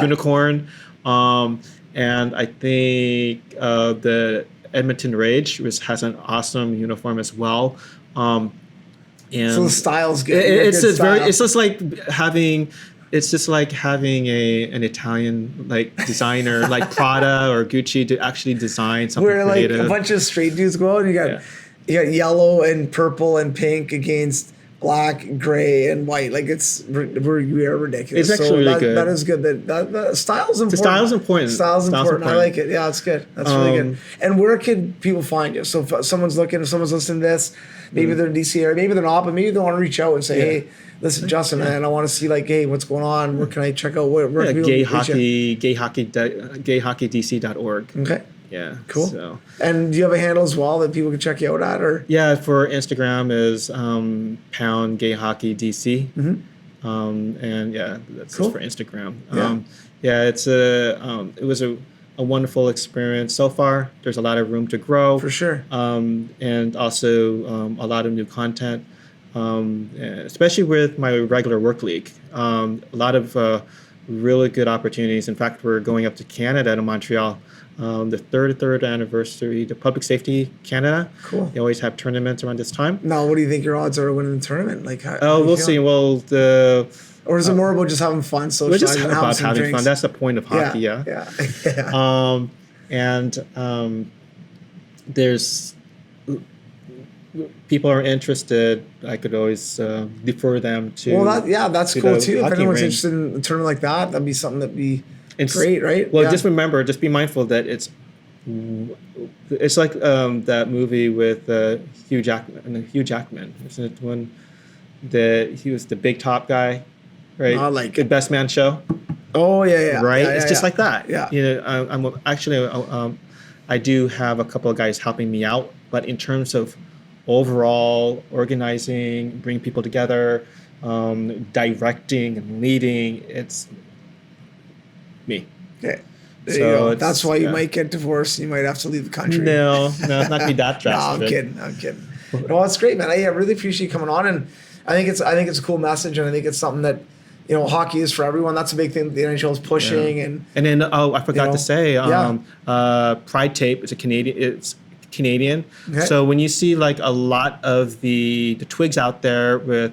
I think the Edmonton Rage has an awesome uniform as well. And so the style's good. It's just like having an Italian like designer like Prada or Gucci to actually design something where creative. Like a bunch of straight dudes go out and you got yellow and purple and pink against black, gray, and white. Like we are ridiculous. It's actually really good. That is good. That style's important. The style's important. Style's important. I like it. Yeah, it's good. That's really good. And where can people find you? So if someone's listening to this, maybe they're in DC area, maybe they're not, but maybe they want to reach out and say, hey, listen, Justin, man, I want to see like, hey, what's going on? Where can I check out? Where Gay Hockey DC.org. Okay. Yeah. Cool. So. And do you have a handle as well that people can check you out at, or? Yeah, for Instagram is pound Gay Hockey DC. Mm-hmm. And yeah, that's cool. just for Instagram. Yeah. It was a wonderful experience so far. There's a lot of room to grow. For sure. And also a lot of new content, especially with my regular work league. A lot of really good opportunities. In fact, we're going up to Canada to Montreal. The third anniversary, the Public Safety Canada. Cool. They always have tournaments around this time. Now, what do you think your odds are winning the tournament? Like, we'll see. Well, or is it more about just having fun, socializing, we're just about having drinks? fun. That's the point of hockey. Yeah. There's people are interested. I could always defer them to. Well, that's cool too. If anyone's ring. interested in a tournament like that, that'd be something that'd be. It's great, right? Well, just be mindful that it's like that movie with Hugh Jackman. Isn't it one that he was the big top guy, right? I like the Best Man Show. Oh yeah. Right, Yeah, it's just like that. Yeah. I'm actually I do have a couple of guys helping me out, but in terms of overall organizing, bringing people together, directing and leading, it's me. Okay. There So you go. it's- That's why you might get divorced. You might have to leave the country. No, it's not gonna be that drastic. No, I'm kidding. No, it's great, man. I really appreciate you coming on, and I think it's a cool message, and I think it's something that hockey is for everyone. That's a big thing that the NHL is pushing, and then I forgot to say, yeah. Pride Tape is It's Canadian. Okay. So when you see like a lot of the twigs out there with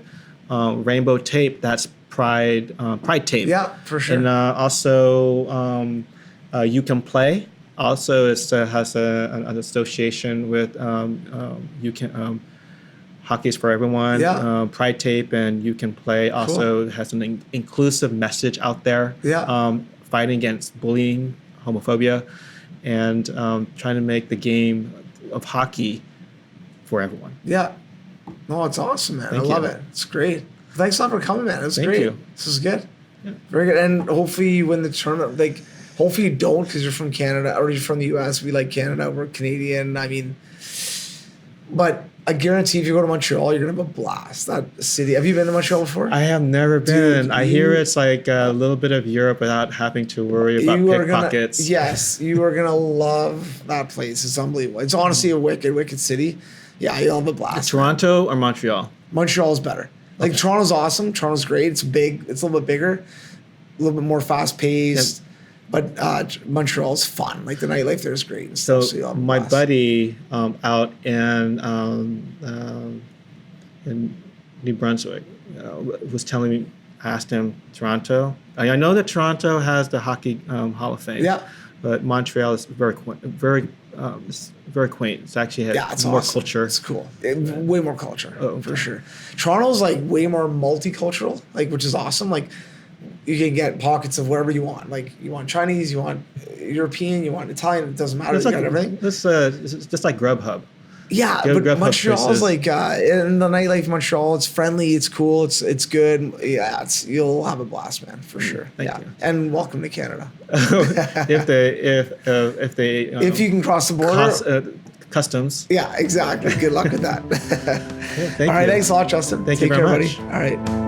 rainbow tape, that's Pride Tape. Yeah, for sure. And also You Can Play. Also, it has an association with Hockey is for Everyone. Yeah. Pride Tape and You Can Play also has an inclusive message out there. Yeah. Fighting against bullying, homophobia, and trying to make the game of hockey for everyone. Yeah. No, it's awesome, man. Thank I love you. it. It's great. Thanks a lot for coming, man. It was Thank great. you. This is good. Yeah. Very good. And hopefully you win the tournament. Like, hopefully you don't because you're from Canada or you're from the U.S. We like Canada. We're Canadian. I mean, but I guarantee if you go to Montreal, you're going to have a blast. That city. Have you been to Montreal before? I have never been. Dude, I hear it's like a little bit of Europe without having to worry about pickpockets. Yes, you are going to love that place. It's unbelievable. It's honestly a wicked city. Yeah, you'll have a blast. Toronto or Montreal? Montreal's better. Like, Toronto's awesome. Toronto's great. It's big. It's a little bit bigger, a little bit more fast paced. Yep. But Montreal's fun. Like, the nightlife there is great. And so my blast. buddy out in New Brunswick was telling me, I asked him, Toronto. I know that Toronto has the Hockey Hall of Fame. Yeah. But Montreal is very quaint. It's actually has more awesome. culture. It's cool. Way more culture, for sure. Toronto's like way more multicultural, like, which is awesome. Like, you can get pockets of whatever you want. Like, you want Chinese, you want European, you want Italian. It doesn't matter. You got everything. It's just like Grubhub. Yeah, but Montreal's like in the nightlife. Montreal, it's friendly, it's cool, it's good. Yeah, you'll have a blast, man, for sure. Thank you. And welcome to Canada. if you can cross the border, customs. Yeah, exactly. Good luck with that. Thank All right, you. thanks a lot, Justin. Thank Take you very care, much. buddy. All right.